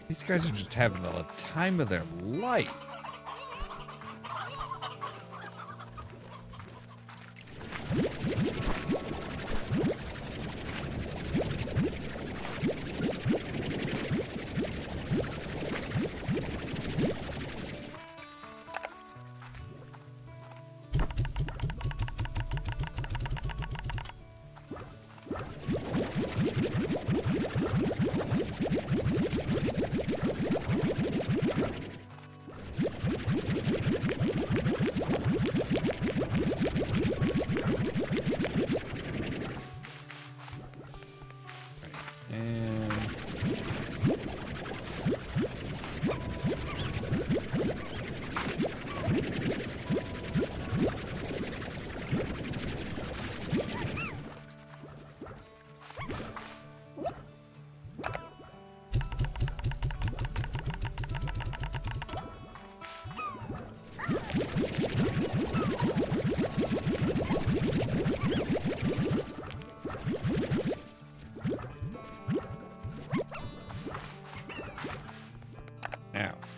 These guys are just having the time of their life.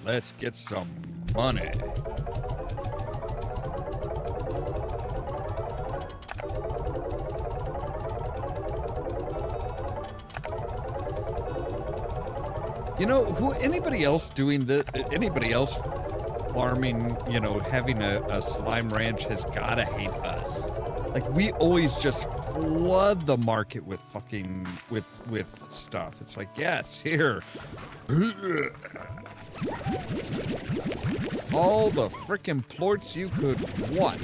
Let's get some money. You know, anybody else doing the, anybody else farming, you know, having a slime ranch has gotta hate us. Like, we always just flood the market with fucking, with stuff. It's like, yes, here. All the frickin' plorts you could want.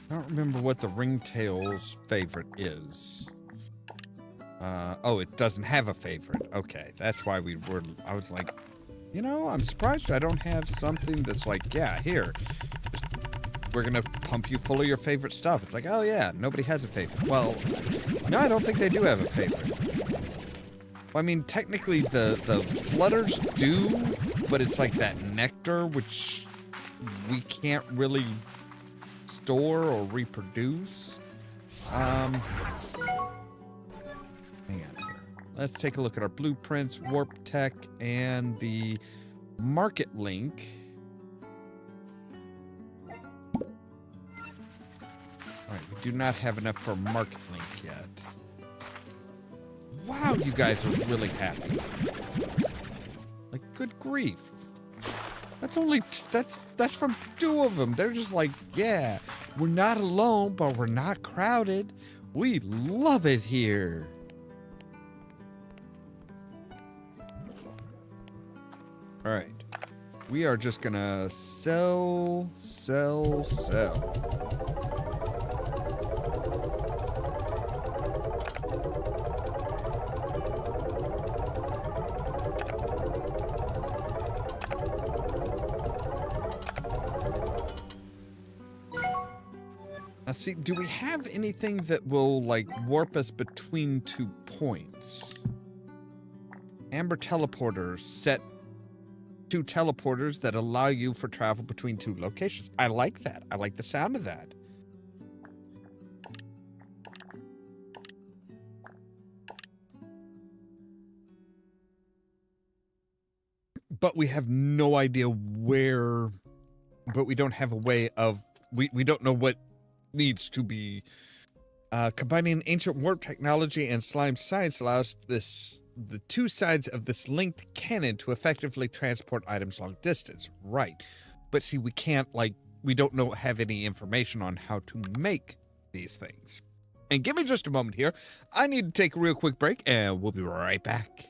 I don't remember what the ringtail's favorite is. Oh, it doesn't have a favorite. Okay, that's why I was like, you know, I'm surprised I don't have something that's like, yeah, here, we're gonna pump you full of your favorite stuff. It's like, oh yeah, nobody has a favorite. Well, no, I don't think they do have a favorite. Well, I mean, technically the flutters do, but it's like that nectar, which we can't really store or reproduce. Hang on here. Let's take a look at our blueprints, warp tech, and the market link. All right, we do not have enough for market link yet. Wow, you guys are really happy. Like, good grief. That's from 2 of them. They're just like, yeah, we're not alone, but we're not crowded. We love it here. All right. We are just gonna sell. Now, see, do we have anything that will, like, warp us between 2 points? Amber teleporters set 2 teleporters that allow you for travel between 2 locations. I like that. I like the sound of that. But we have no idea where, but we don't have a way of, we don't know what needs to be combining ancient warp technology and slime science allows the 2 sides of this linked cannon to effectively transport items long distance. Right. But see, we can't, like, we don't have any information on how to make these things. And give me just a moment here. I need to take a real quick break and we'll be right back.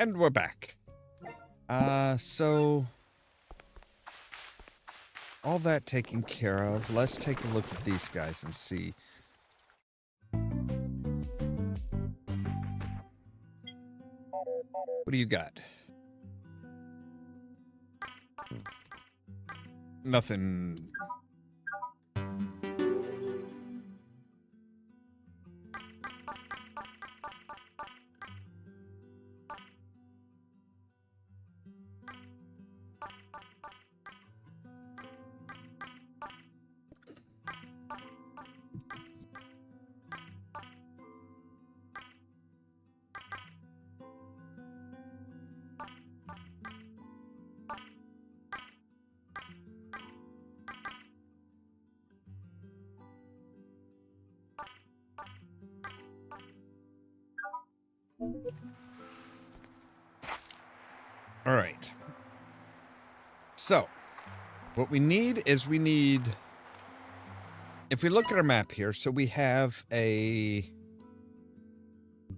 And we're back. So all that taken care of. Let's take a look at these guys and see. What do you got? Nothing. All right. So, what we need is if we look at our map here, so we have a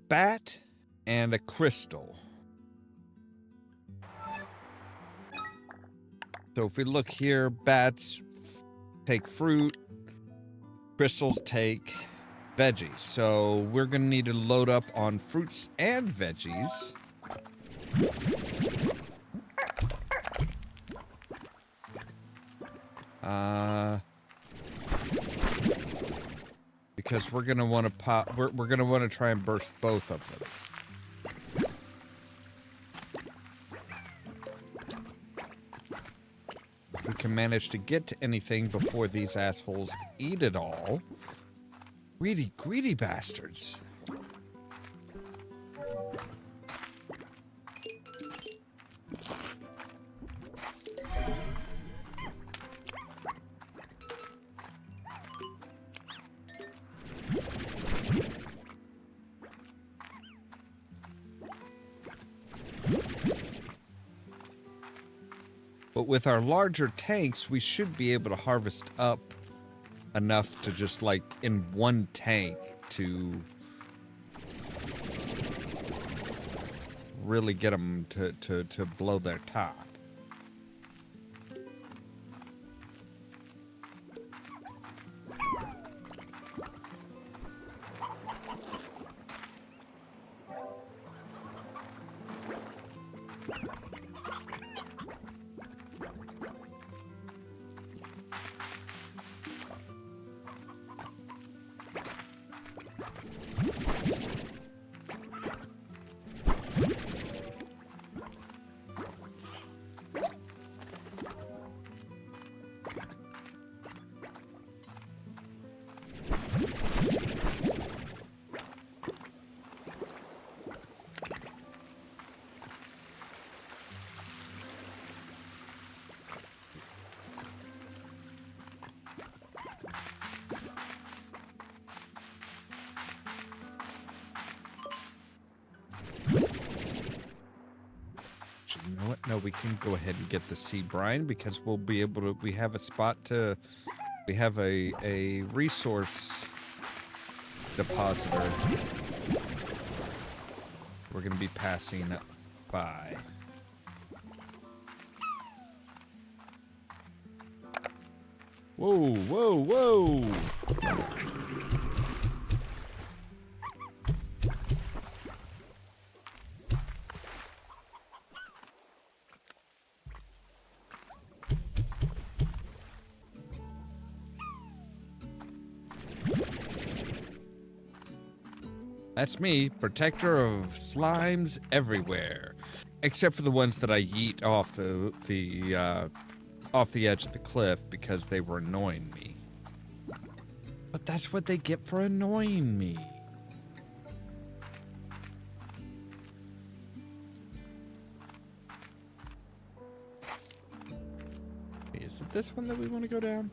bat and a crystal. So if we look here, bats take fruit, crystals take veggies. So we're going to need to load up on fruits and veggies. Because we're going to want to pop, we're going to want to try and burst both of them. If we can manage to get to anything before these assholes eat it all. Greedy, greedy bastards. But with our larger tanks, we should be able to harvest up enough to just like in one tank to really get them to blow their top. You know what? No, we can go ahead and get the sea brine because we'll be able to, we have a spot to, we have a resource depositor we're going to be passing by. Whoa, whoa, whoa! That's me, protector of slimes everywhere, except for the ones that I yeet off off the edge of the cliff because they were annoying me. But that's what they get for annoying me. Is it this one that we want to go down?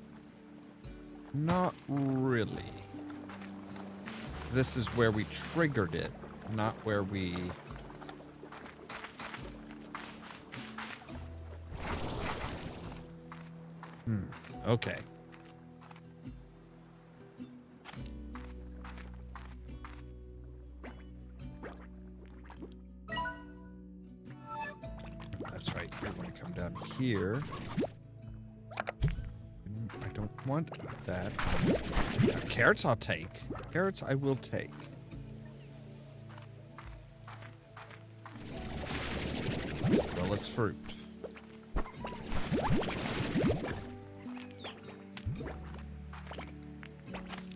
Not really. This is where we triggered it, not where we... Okay. here. I don't want that. Carrots I'll take. Carrots I will take. Well, it's fruit.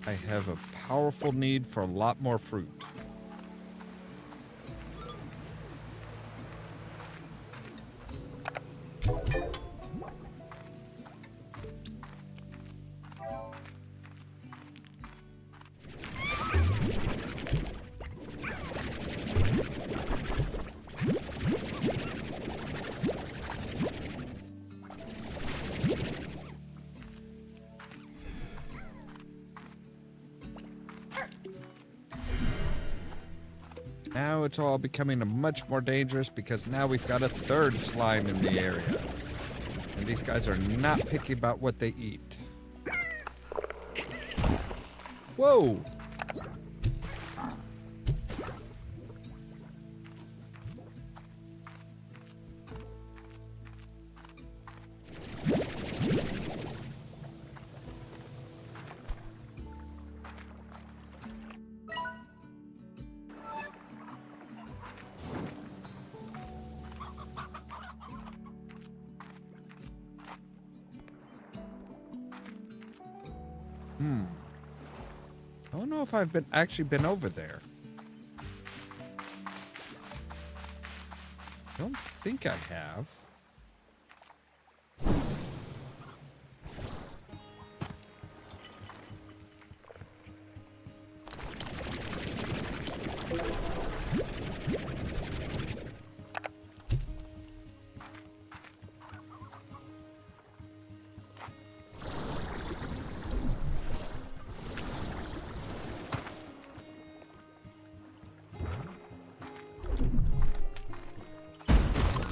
I have a powerful need for a lot more fruit. Now it's all becoming much more dangerous because now we've got a third slime in the area. And these guys are not picky about what they eat. Whoa! I don't know if I've actually been over there. I don't think I have.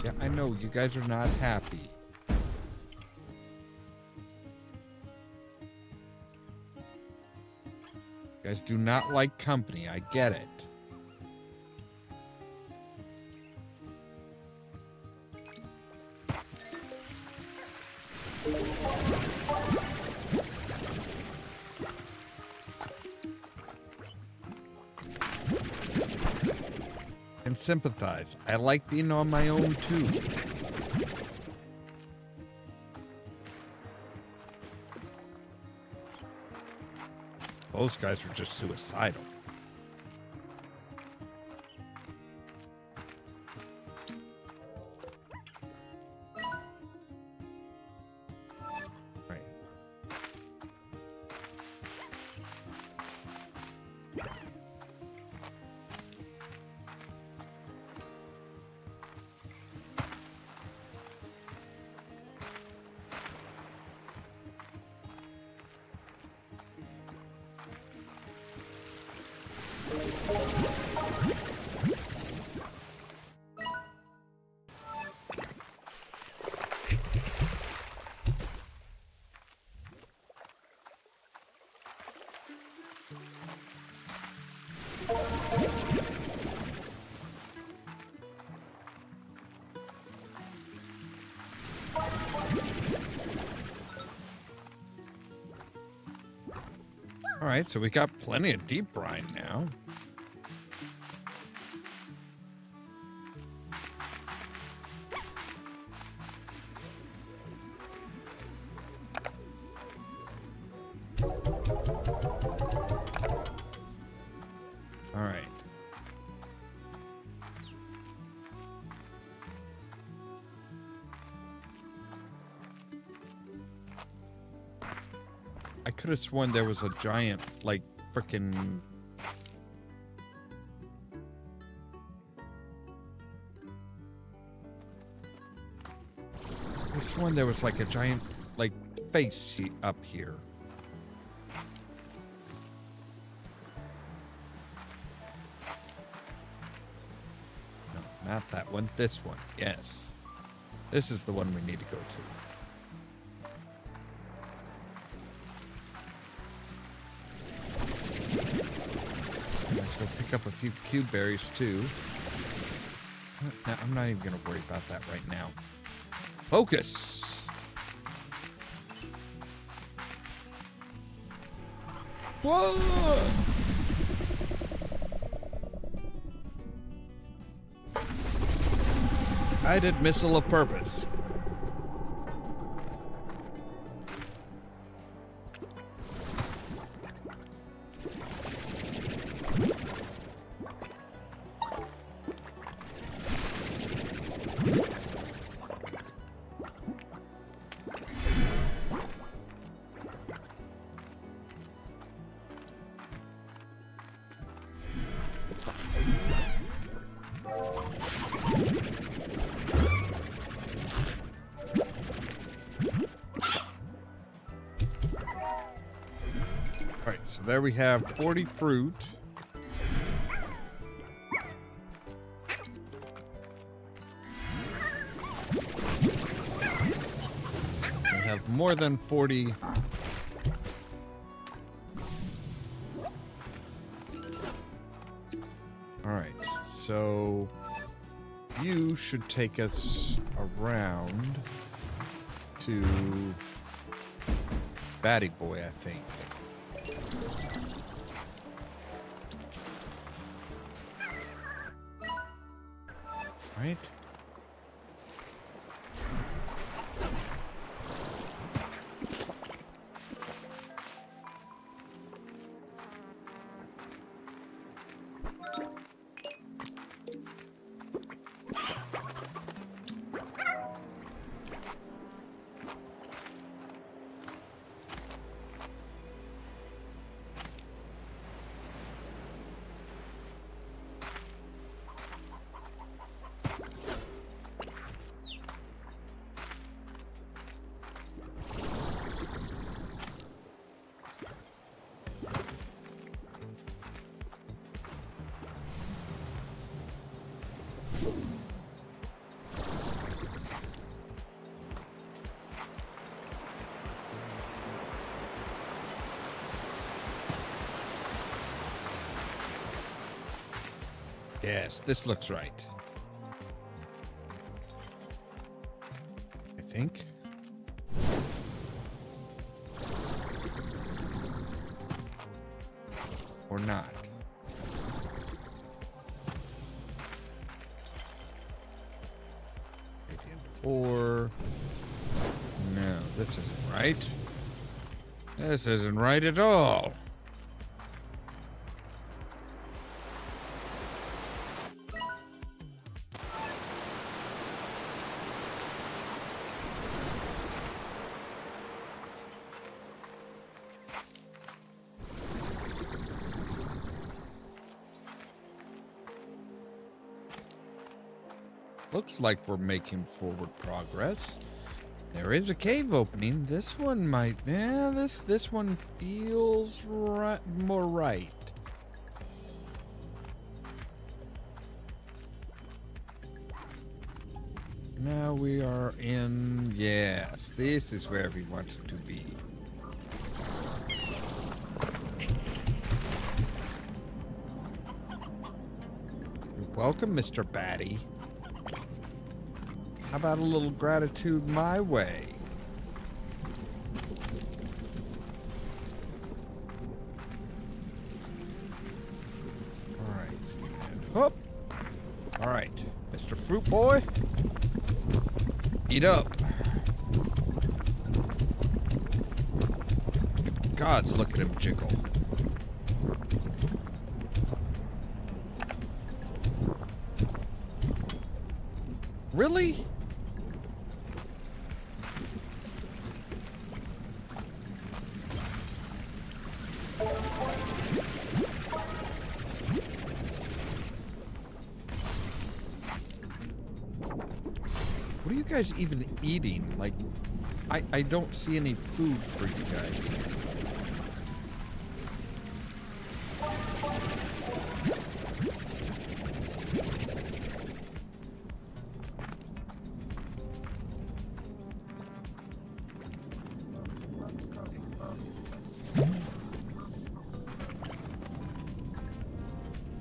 Yeah, I know, you guys are not happy. You guys do not like company, I get it. And sympathize. I like being on my own too. Those guys were just suicidal. Right. All right, so we got plenty of deep brine now. All right. I could have sworn there was a giant, like, frickin'... I could have sworn there was, like, a giant, like, face up here. No, not that one. This one. Yes. This is the one we need to go to. We'll pick up a few cube berries too. No, I'm not even going to worry about that right now. Focus. Whoa! Guided missile of purpose. Alright, so there we have 40 fruit. We have more than 40. Alright, so you should take us around to Batty Boy, I think. Right? Yes, this looks right. I think. Or not. Or no, this isn't right. This isn't right at all. Looks like we're making forward progress. There is a cave opening. This one might... Yeah, this one feels more right. Now we are in... Yes, this is where we wanted to be. You're welcome, Mr. Batty. How about a little gratitude my way? All right. And whoop. All right. Mr. Fruit Boy. Eat up. Good gods, look at him jiggle. Really? What are you guys even eating? Like, I don't see any food for you guys.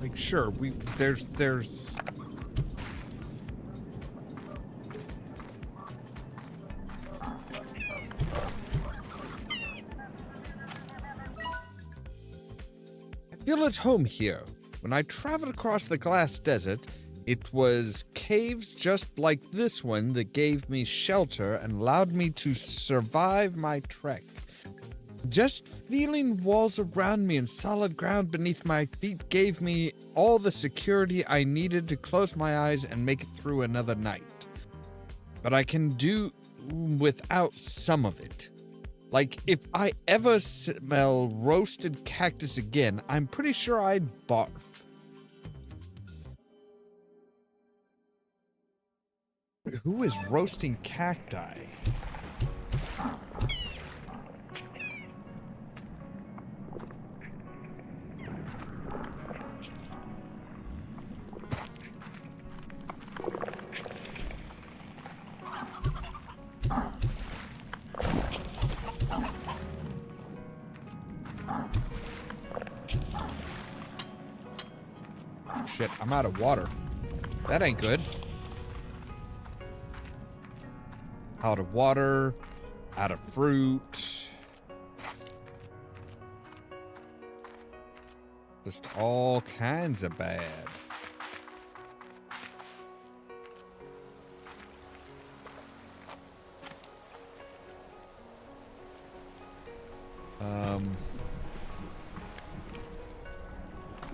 Like, sure, there's feel at home here. When I traveled across the glass desert, it was caves just like this one that gave me shelter and allowed me to survive my trek. Just feeling walls around me and solid ground beneath my feet gave me all the security I needed to close my eyes and make it through another night. But I can do without some of it. Like, if I ever smell roasted cactus again, I'm pretty sure I'd barf. Who is roasting cacti? Shit, I'm out of water. That ain't good. Out of water, out of fruit. Just all kinds of bad.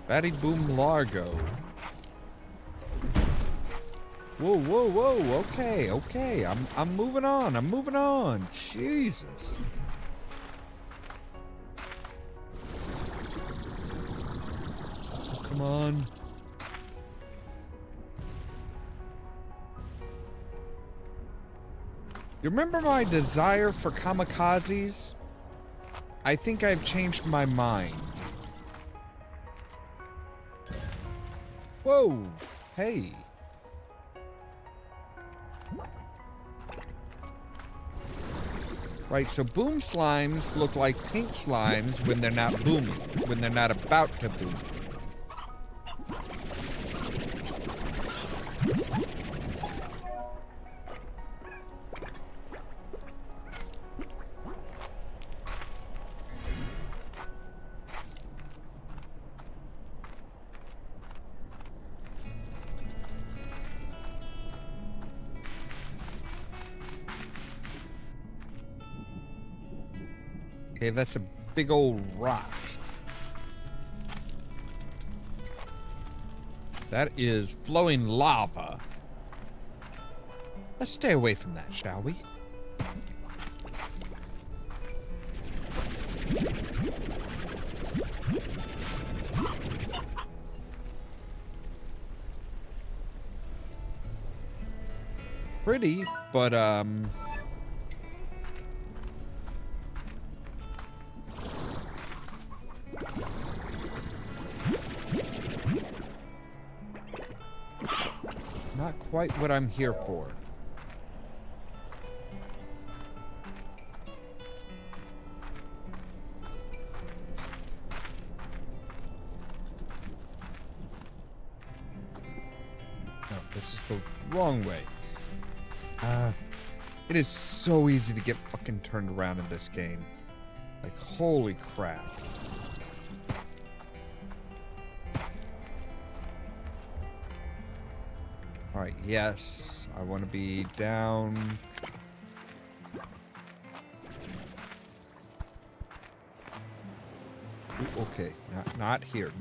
Batty Boom Largo. Whoa, whoa, whoa, okay. I'm moving on. Jesus. Oh, come on. You remember my desire for kamikazes? I think I've changed my mind. Whoa, hey. Right, so boom slimes look like pink slimes when they're not booming, when they're not about to boom. Okay, that's a big old rock. That is flowing lava. Let's stay away from that, shall we? Pretty, but not quite what I'm here for. No, this is the wrong way. It is so easy to get fucking turned around in this game. Like, holy crap. Alright, yes. I want to be down. Ooh, okay, not here.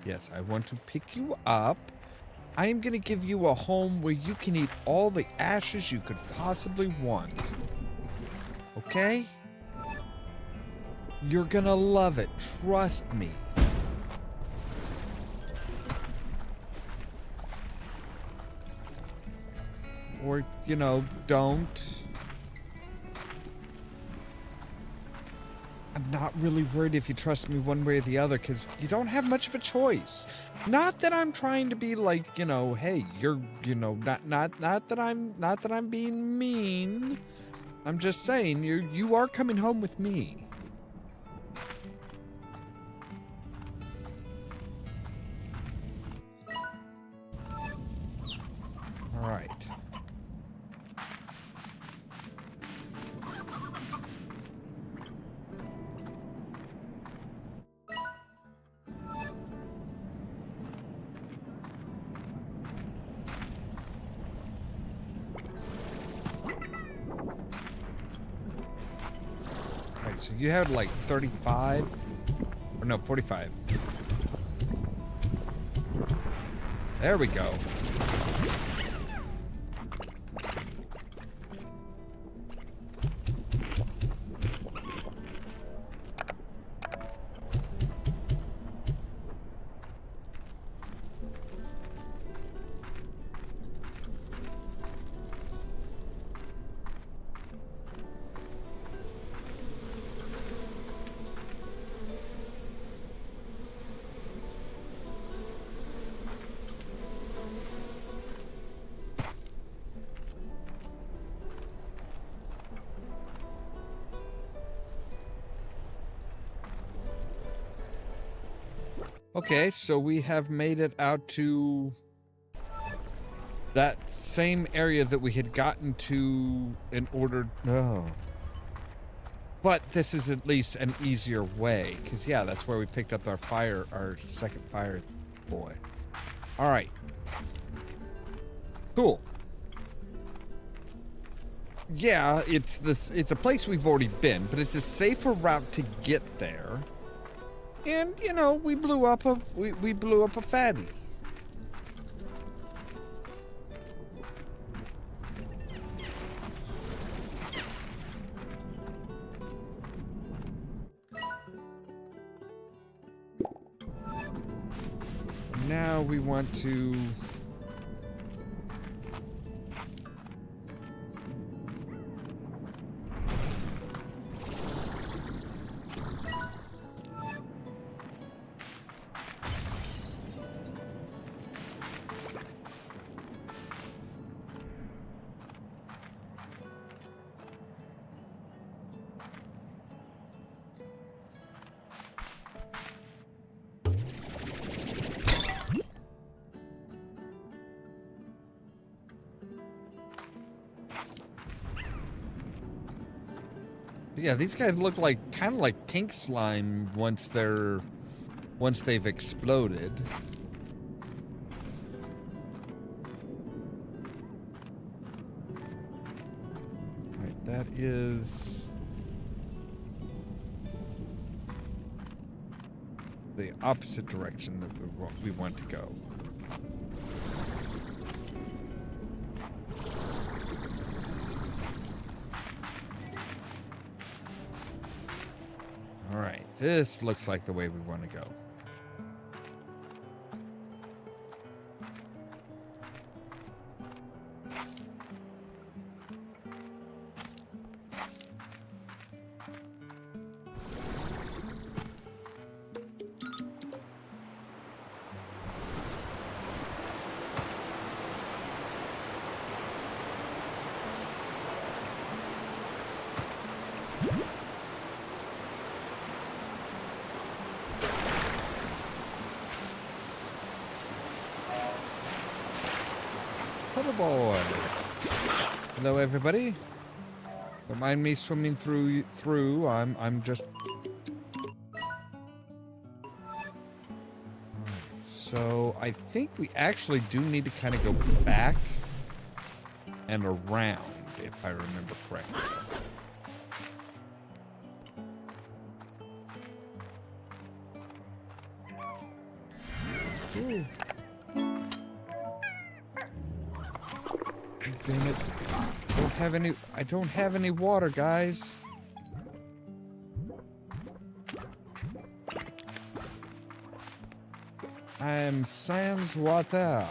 Yes, I want to pick you up. I am going to give you a home where you can eat all the ashes you could possibly want. Okay? You're going to love it. Trust me. Or, you know, don't. I'm not really worried if you trust me one way or the other, because you don't have much of a choice. Not that I'm trying to be like, you know, hey, you're, you know, not that I'm being mean. I'm just saying you are coming home with me. So you had like 35, or no, 45. There we go. Okay, so we have made it out to that same area that we had gotten to in order... No. But this is at least an easier way, because, yeah, that's where we picked up our second fire boy. All right. Cool. Yeah, it's a place we've already been, but it's a safer route to get there. And, you know, we blew up a fatty. Now we want to... Yeah, these guys look like kind of like pink slime once they've exploded. All right, that is the opposite direction that we want to go. All right, this looks like the way we want to go. Boys. Hello, everybody. Don't mind me swimming through. I'm just... So I think we actually do need to kind of go back and around, if I remember correctly. Ooh. Damn it. I don't have any water, guys. I'm sans water.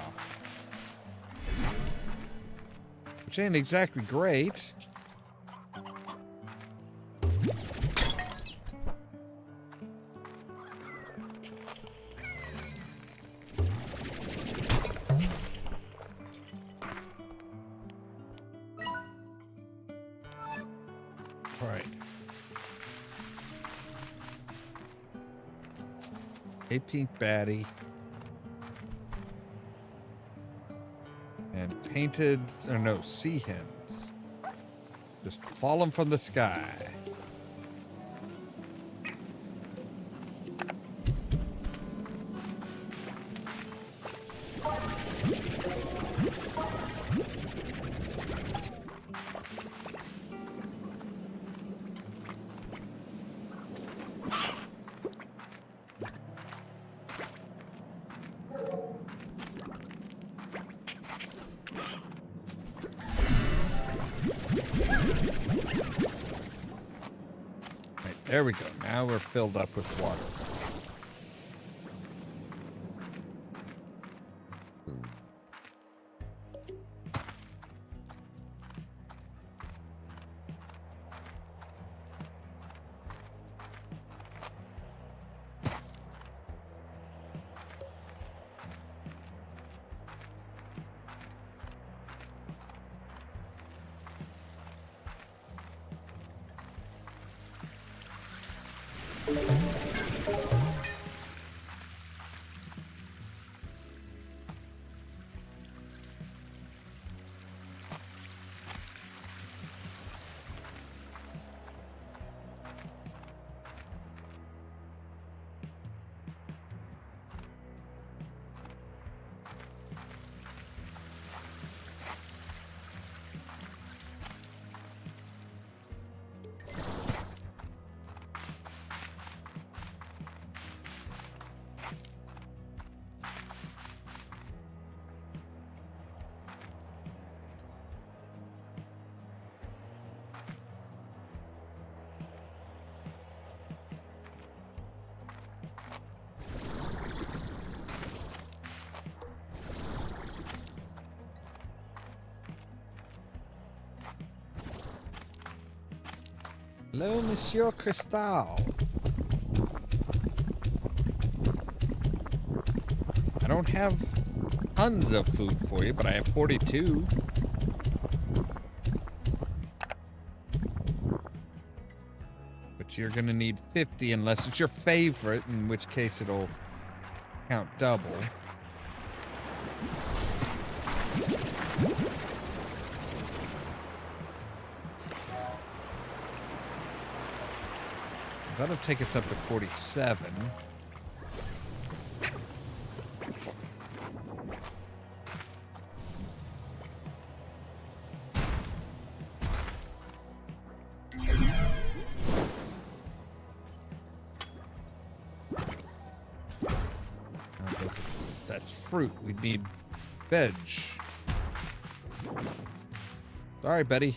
Which ain't exactly great. A pink baddie. And painted, or no, sea hens. Just falling from the sky. There we go. Now we're filled up with water. Hello, Monsieur Cristal. I don't have tons of food for you, but I have 42. But you're gonna need 50 unless it's your favorite, in which case it'll count double. That'll take us up to 47. That's fruit. We need veg. Sorry, Betty.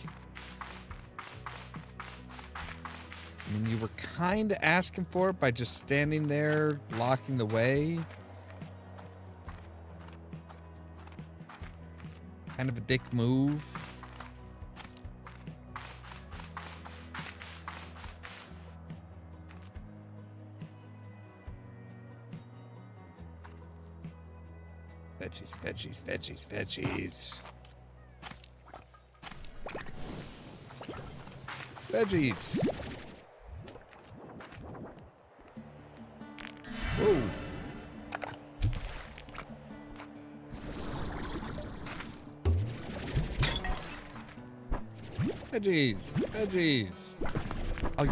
I mean, you were kind of asking for it by just standing there, blocking the way. Kind of a dick move. Veggies, veggies, veggies, veggies. Veggies. Whoa. Veggies, veggies. Oh, you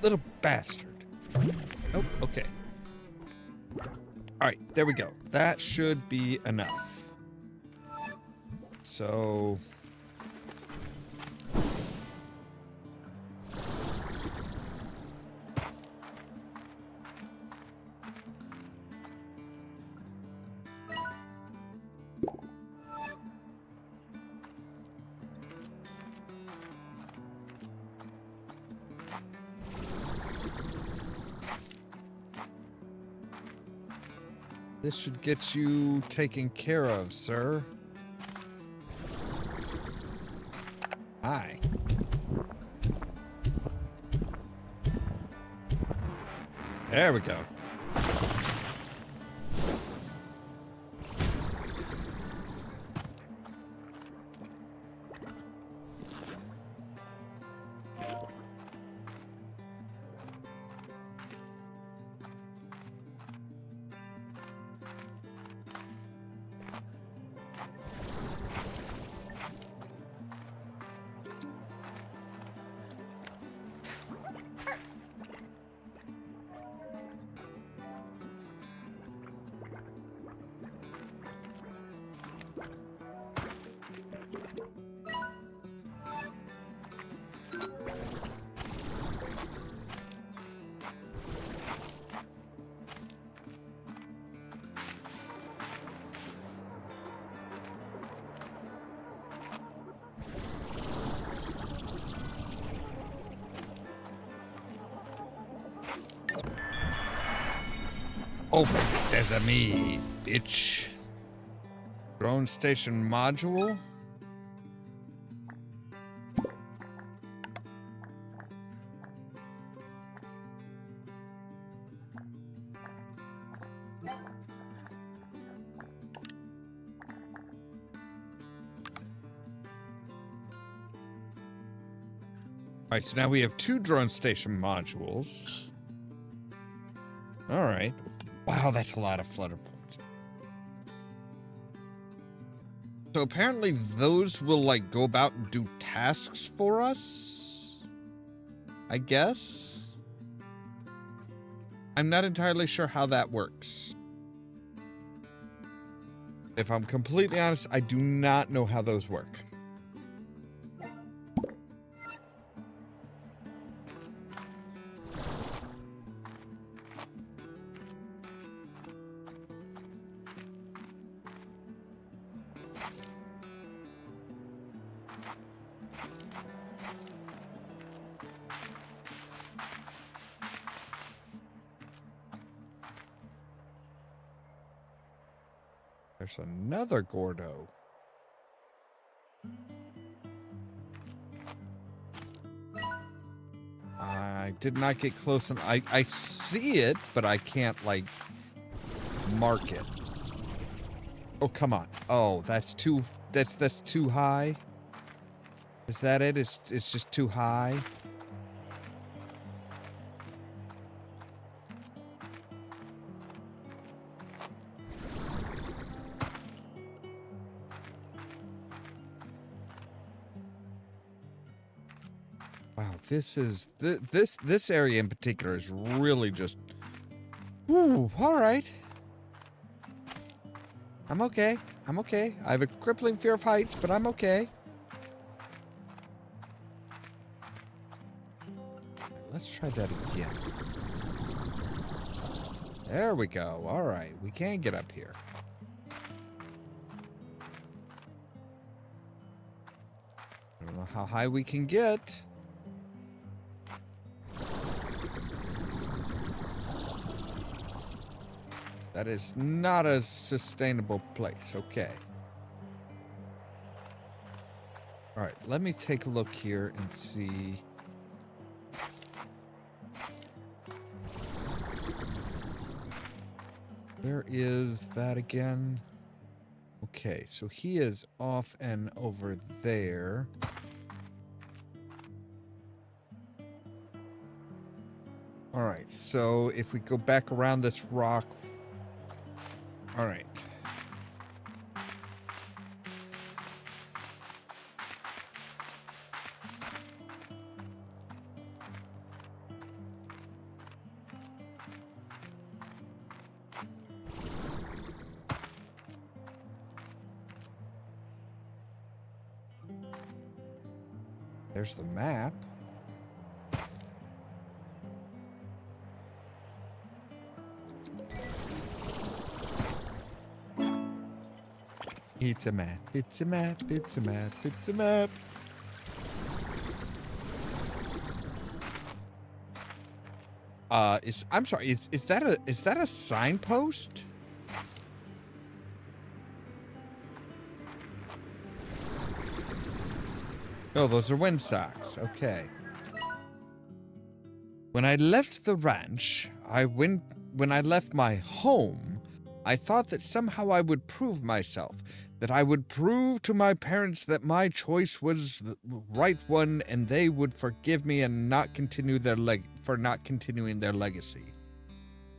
little bastard. Nope, okay. All right, there we go. That should be enough. So... this should get you taken care of, sir. Hi. There we go. Open sesame, bitch. Drone station module. All right, so now we have 2 drone station modules. All right. Wow, that's a lot of flutter points. So apparently those will, like, go about and do tasks for us? I guess? I'm not entirely sure how that works. If I'm completely honest, I do not know how those work. There's another Gordo. I did not get close enough. I see it, but I can't, like, mark it. Oh, come on. Oh, that's too high? Is that it? It's just too high? Wow, this area in particular is really just. Ooh, all right. I'm okay. I'm okay. I have a crippling fear of heights, but I'm okay. Let's try that again. There we go. All right, we can get up here. I don't know how high we can get. That is not a sustainable place. Okay. All right, let me take a look here and see. Where is that again? Okay, so he is off and over there. All right, so if we go back around this rock. All right. There's the map. It's a map, it's a map, it's a map, it's a map. I'm sorry, is that a signpost? No, those are windsocks. Okay. When I left the ranch, when I left my home, I thought that somehow I would prove myself, that I would prove to my parents that my choice was the right one and they would forgive me and not continue for not continuing their legacy.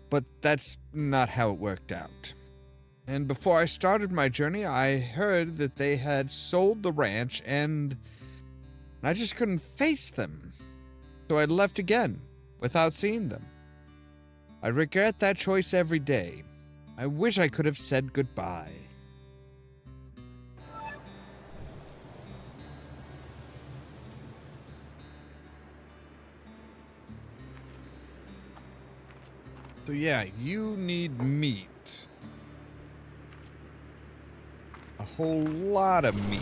But that's not how it worked out. And before I started my journey, I heard that they had sold the ranch and I just couldn't face them. So I left again without seeing them. I regret that choice every day. I wish I could have said goodbye. So yeah, you need meat. A whole lot of meat.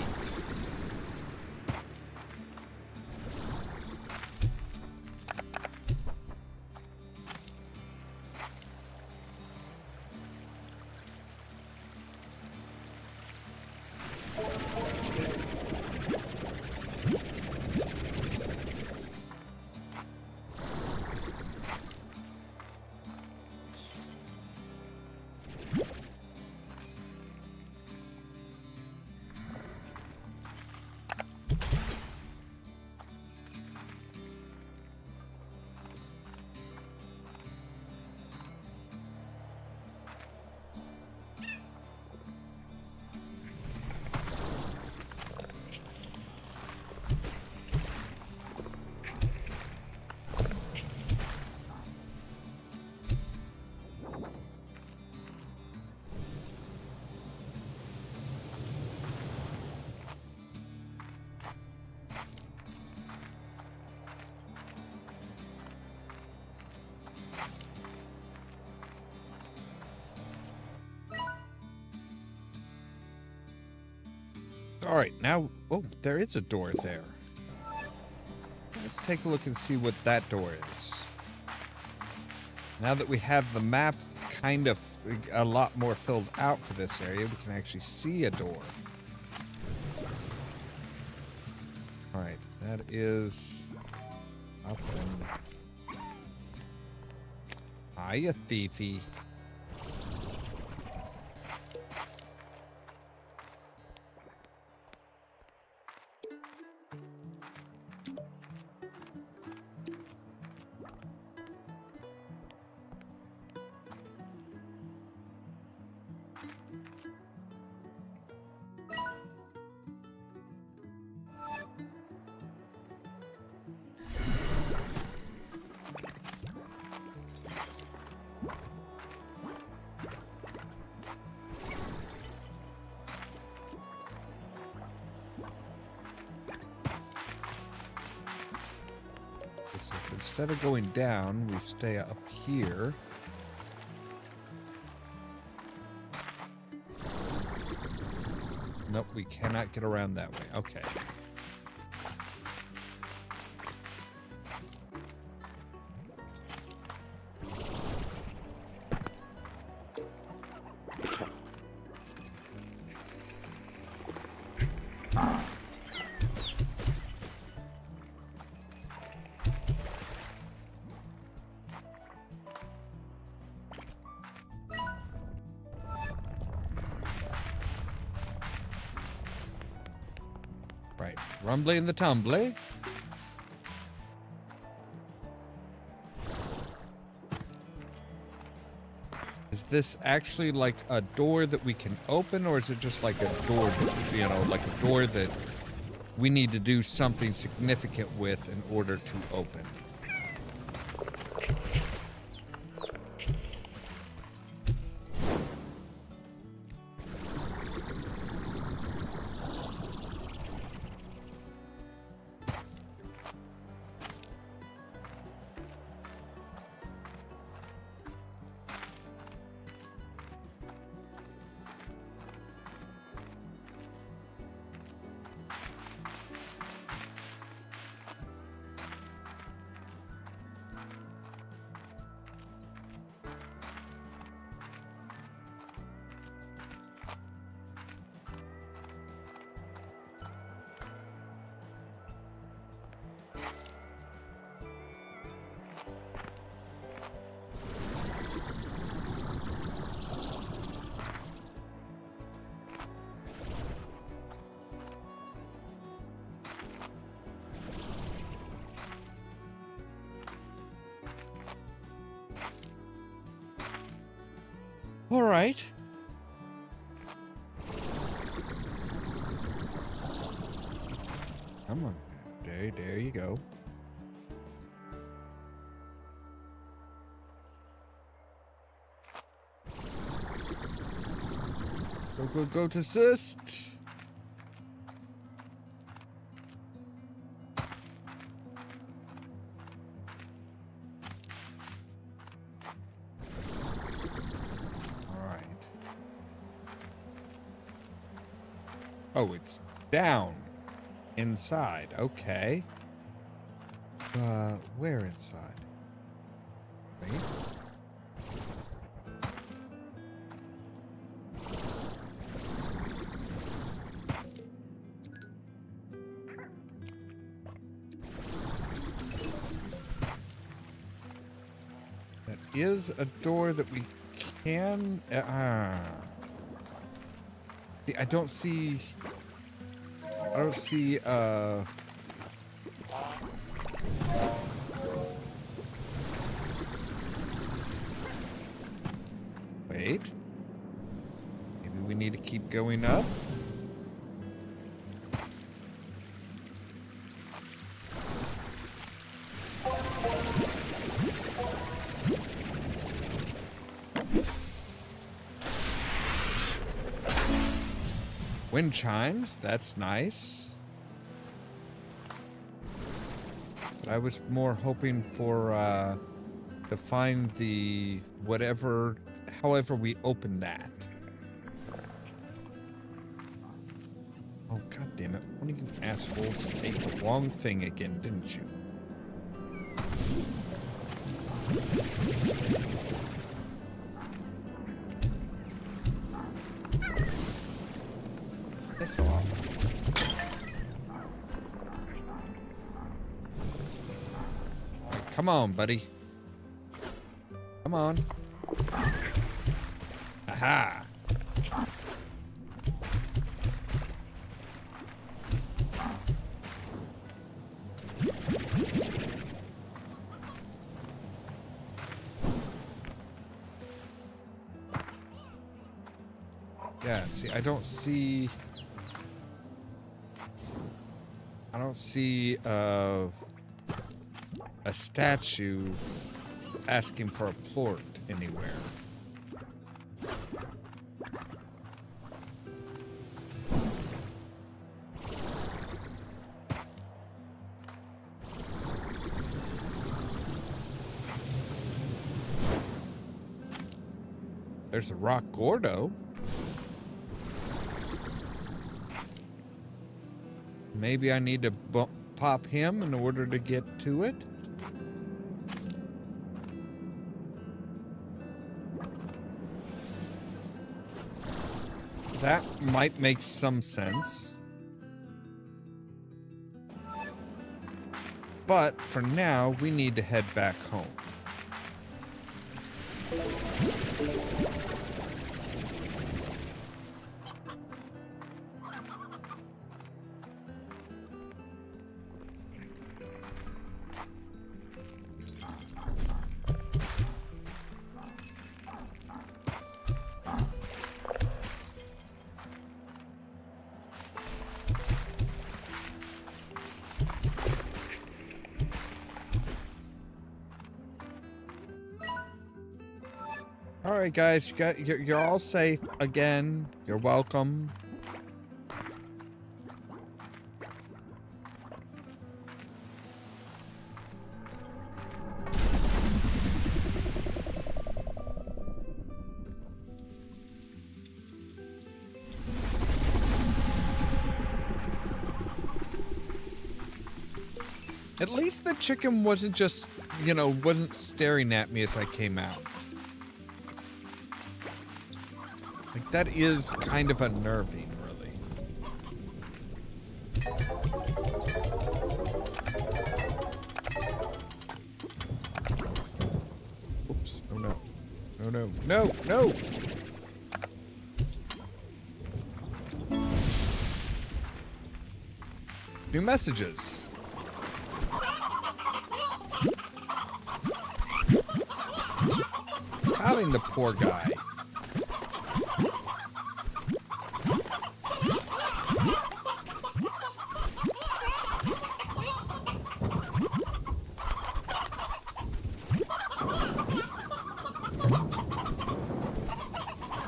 All right, now, oh, there is a door there. Let's take a look and see what that door is. Now that we have the map kind of a lot more filled out for this area, we can actually see a door. All right, that is up and... Hiya, thiefy. So instead of going down, we stay up here. Nope, we cannot get around that way. Okay. Right, rumbly and the tumbly. Is this actually like a door that we can open, or is it just like a door that, you know, like a door that we need to do something significant with in order to open? All right. Come on. There you go. Go to assist. Oh, it's down. Inside. Okay. Where inside? Wait. That is a door that we can... See, I don't see... Wait. Maybe we need to keep going up? Wind chimes, that's nice. But I was more hoping for, to find the whatever, however we open that. Oh, god damn it. One of you assholes ate the wrong thing again, didn't you? Piss off. Come on, buddy. Come on. Aha! Yeah, see, I don't see a statue asking for a plort anywhere. There's a rock Gordo. Maybe I need to pop him in order to get to it. That might make some sense. But for now, we need to head back home. All right, guys, you're all safe again. You're welcome. At least the chicken wasn't just, you know, wasn't staring at me as I came out. Like, that is kind of unnerving, really. Oops. Oh, no. No, no. No, no! New messages. Crowding the poor guy.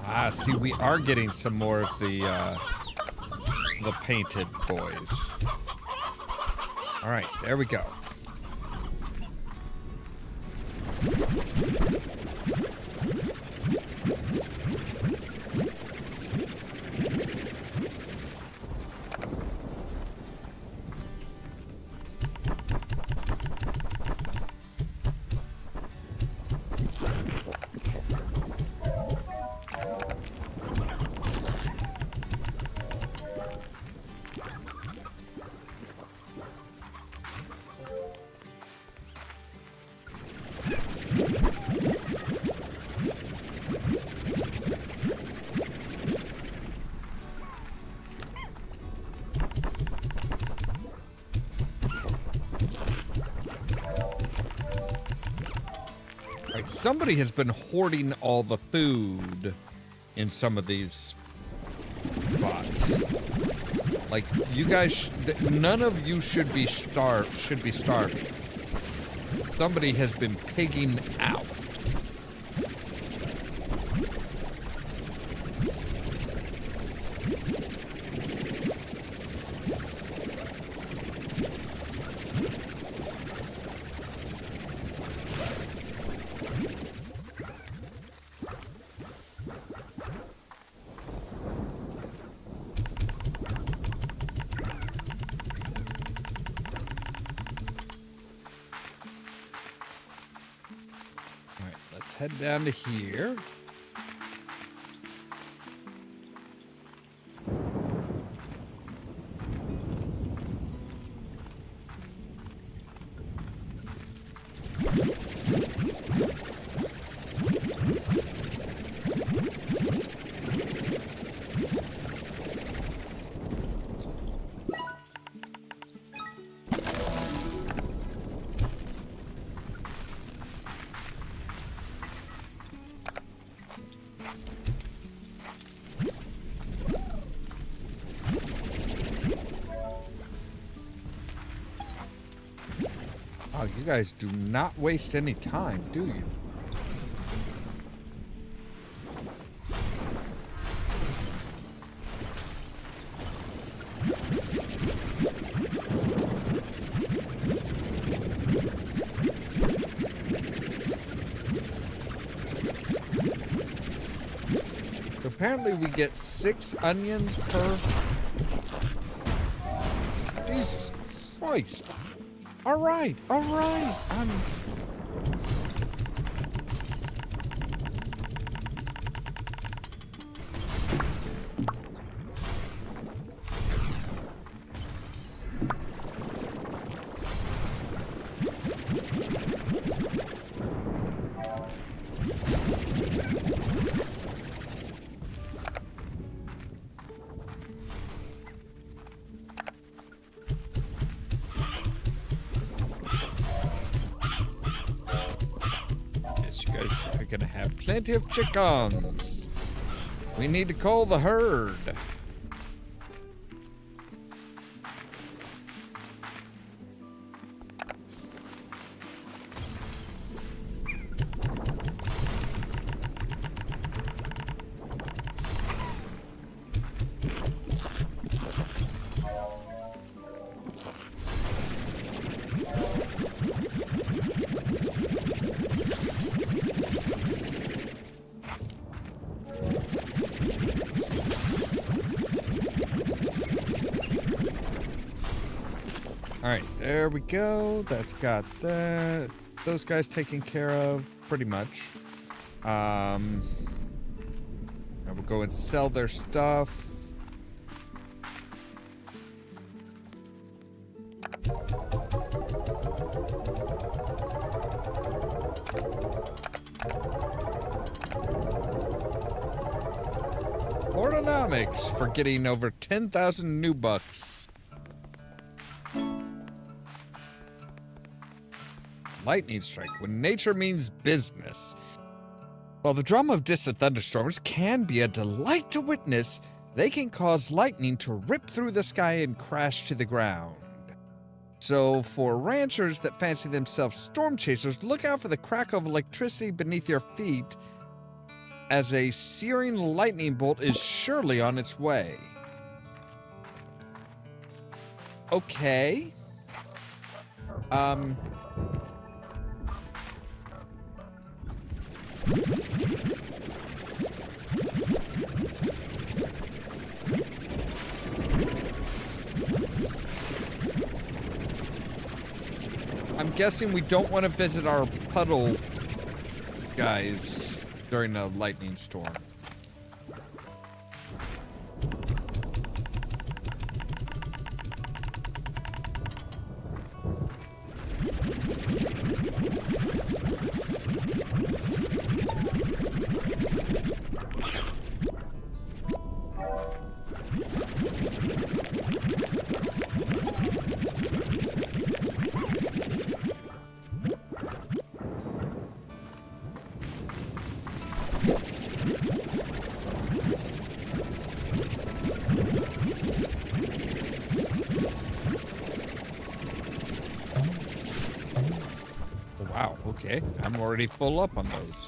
Ah, see, we are getting some more of the painted boys. All right, there we go. Somebody has been hoarding all the food in some of these spots. Like, you guys, none of you should be starving. Somebody has been pigging out. head down to here. Oh, you guys do not waste any time, do you? Apparently we get 6 onions per... Jesus Christ. All right. We're gonna have plenty of chickens. We need to call the herd. Alright, there we go. That's got those guys taken care of, pretty much. Now we'll go and sell their stuff. Ortonomics for getting over 10,000 new bucks. Lightning strike, when nature means business. While the drama of distant thunderstorms can be a delight to witness, they can cause lightning to rip through the sky and crash to the ground. So for ranchers that fancy themselves storm chasers, look out for the crack of electricity beneath your feet, as a searing lightning bolt is surely on its way. Okay. I'm guessing we don't want to visit our puddle guys during a lightning storm. Wow, okay. I'm already full up on those.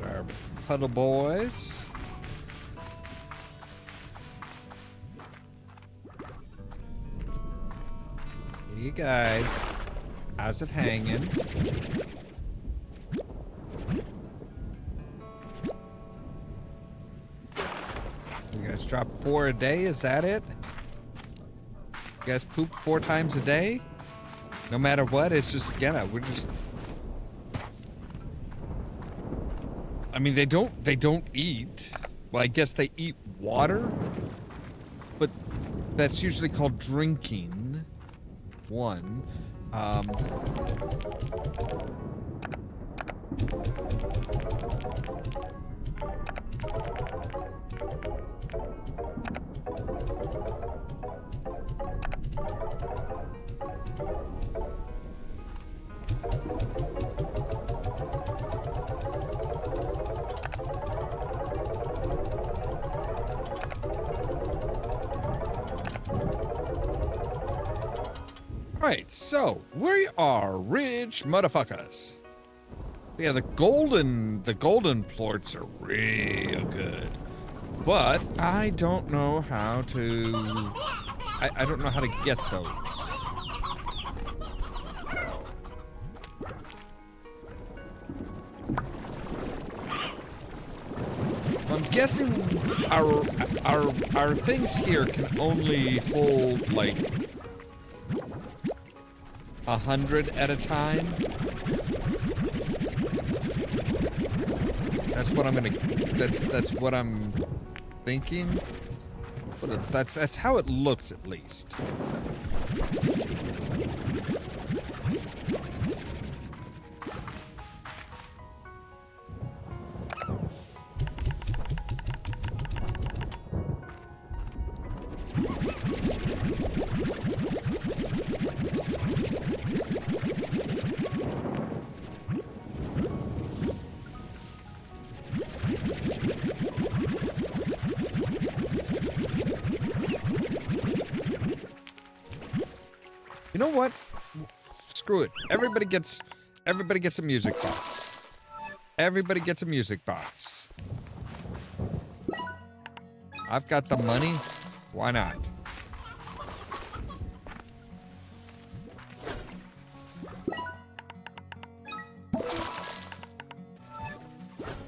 Our puddle boys. Hey, you guys. How's it hanging? You guys drop 4 a day? Is that it? You guys poop 4 times a day? No matter what, it's just, we're just... I mean, they don't eat. Well, I guess they eat water, but that's usually called drinking. One. Right, so we are rich motherfuckers. Yeah, the golden plorts are real good, but I don't know how to. I don't know how to get those. I'm guessing our things here can only hold like 100 at a time. That's what I'm gonna. That's what I'm thinking. But that's how it looks, at least. You know what? Screw it. Everybody gets a music box. Everybody gets a music box. I've got the money. Why not?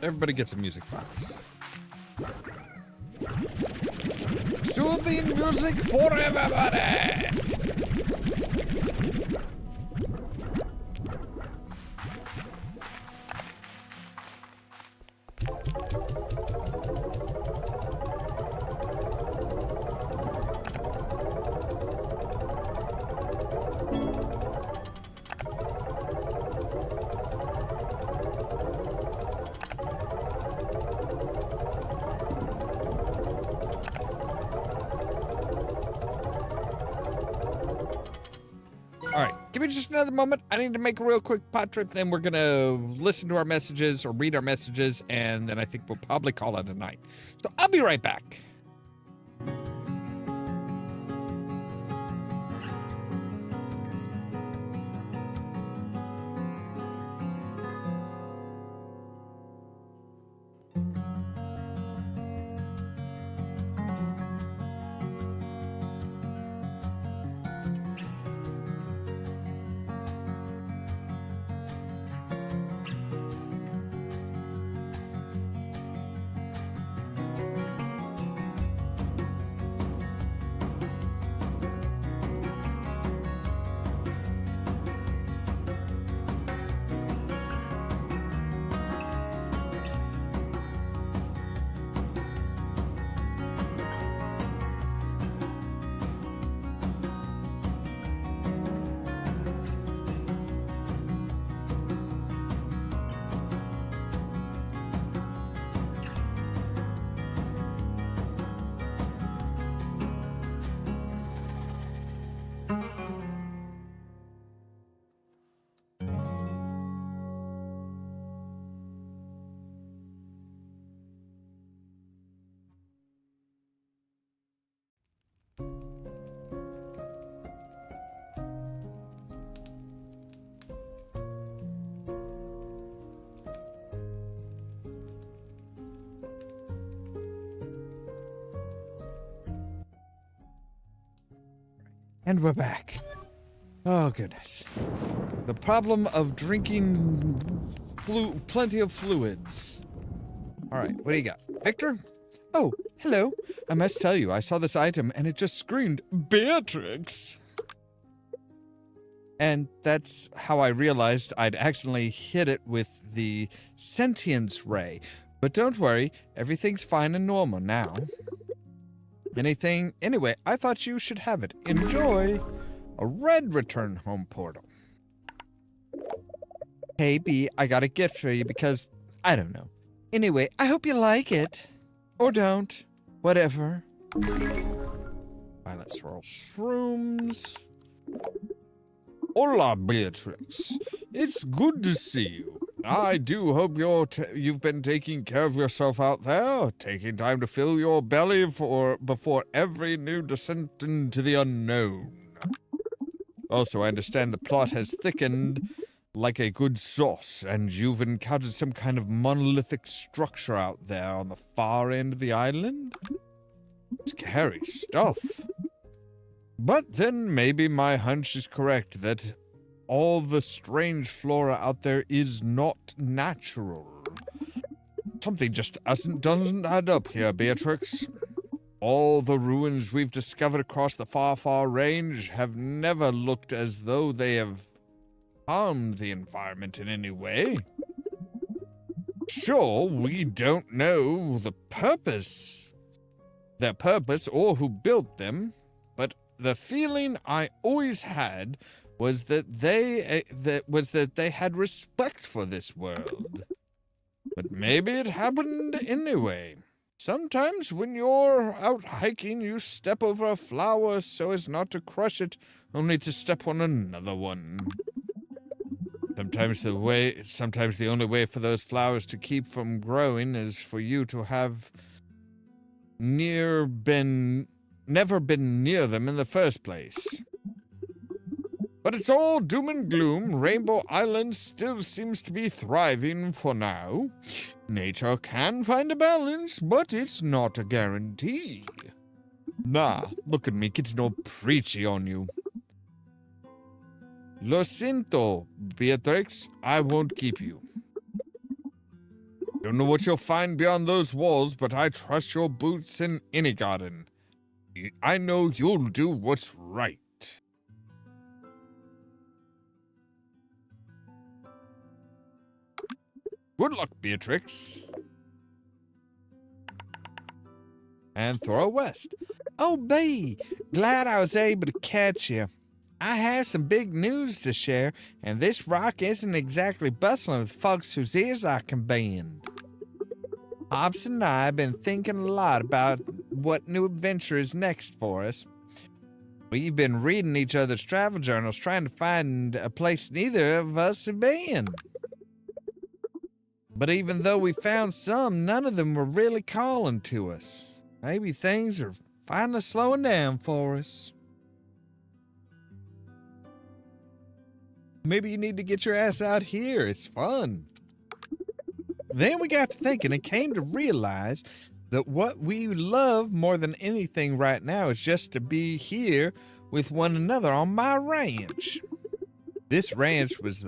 Everybody gets a music box. Soothing music for everybody! Give me just another moment. I need to make a real quick pot trip. Then we're going to listen to our messages or read our messages. And then I think we'll probably call it a night. So I'll be right back. And we're back. Oh, goodness. The problem of drinking plenty of fluids. All right, what do you got? Victor? Oh, hello. I must tell you, I saw this item and it just screamed, Beatrix! And that's how I realized I'd accidentally hit it with the sentience ray. But don't worry, everything's fine and normal now. Anyway, I thought you should have it. Enjoy! A red return home portal. Hey, B, I got a gift for you because, I don't know. Anyway, I hope you like it. Or don't. Whatever. Violet swirl shrooms. Hola, Beatrix. It's good to see you. I do hope you've been taking care of yourself out there, taking time to fill your belly before every new descent into the unknown. Also, I understand the plot has thickened like a good sauce, and you've encountered some kind of monolithic structure out there on the far end of the island? Scary stuff. But then maybe my hunch is correct that all the strange flora out there is not natural. Something just doesn't add up here, Beatrix. All the ruins we've discovered across the far, far range have never looked as though they have harmed the environment in any way. Sure, we don't know their purpose or who built them, but the feeling I always had was that they had respect for this world. But maybe it happened anyway. Sometimes when you're out hiking, you step over a flower so as not to crush it, only to step on another one. Sometimes the only way for those flowers to keep from growing is for you to have never been near them in the first place. But it's all doom and gloom. Rainbow Island still seems to be thriving for now. Nature can find a balance, but it's not a guarantee. Nah, look at me getting all preachy on you. Lo siento, Beatrix, I won't keep you. Don't know what you'll find beyond those walls, but I trust your boots in any garden. I know you'll do what's right. Good luck, Beatrix. And throw west. Oh, B, glad I was able to catch you. I have some big news to share, and this rock isn't exactly bustling with folks whose ears I can bend. Hobson and I have been thinking a lot about what new adventure is next for us. We've been reading each other's travel journals, trying to find a place neither of us have been. But even though we found some, none of them were really calling to us. Maybe things are finally slowing down for us. Maybe you need to get your ass out here. It's fun. Then we got to thinking and came to realize that what we love more than anything right now is just to be here with one another on my ranch. This ranch was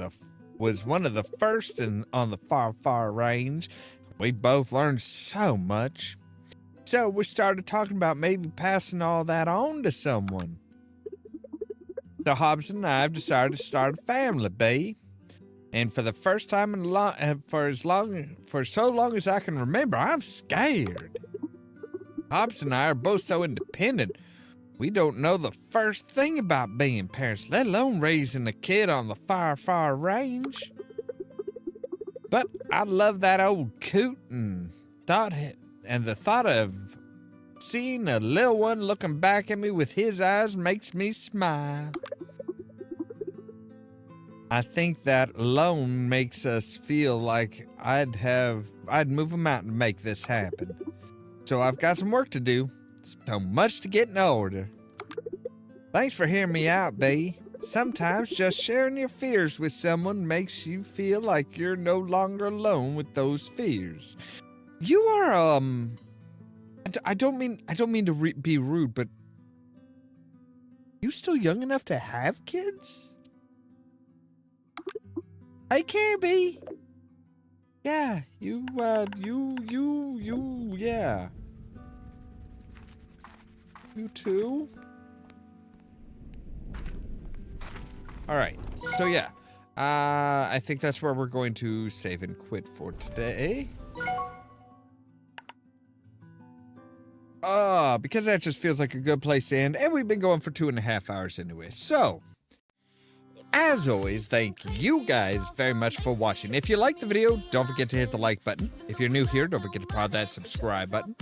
one of the first on the far, far range. We both learned so much. So we started talking about maybe passing all that on to someone. So Hobson and I have decided to start a family, B. And for the first time for so long as I can remember, I'm scared. Hobson and I are both so independent. We don't know the first thing about being parents, let alone raising a kid on the far, far range. But I love that old coot and the thought of seeing a little one looking back at me with his eyes makes me smile. I think that alone makes us feel like I'd move a mountain to make this happen. So I've got some work to do. So much to get in order. Thanks for hearing me out, B. Sometimes just sharing your fears with someone makes you feel like you're no longer alone with those fears. You are, I don't mean to be rude, but You still young enough to have kids? Hey, Kirby. Yeah, yeah. You too? All right, so yeah. I think that's where we're going to save and quit for today. Because that just feels like a good place to end, and we've been going for 2.5 hours anyway. So, as always, thank you guys very much for watching. If you liked the video, don't forget to hit the like button. If you're new here, don't forget to prod that subscribe button.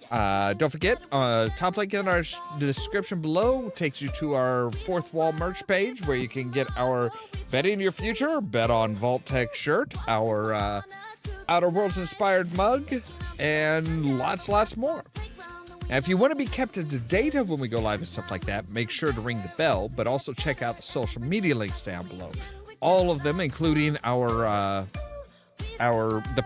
Don't forget, top link in our description below takes you to our Fourth Wall merch page where you can get our Betting Your Future, Bet on Vault-Tec shirt, our Outer Worlds inspired mug, and lots more. Now, if you want to be kept up to date of when we go live and stuff like that, make sure to ring the bell, but also check out the social media links down below. All of them, including the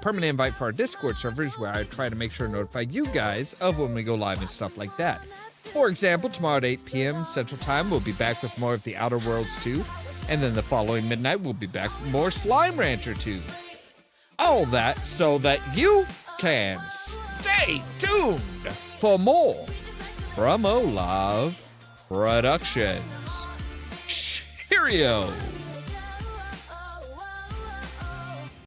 permanent invite for our Discord servers, where I try to make sure to notify you guys of when we go live and stuff like that. For example, tomorrow at 8 p.m. Central Time, we'll be back with more of the Outer Worlds 2, and then the following midnight, we'll be back with more Slime Rancher 2. All that so that you can stay tuned for more from Ollamh Productions. Cheerio!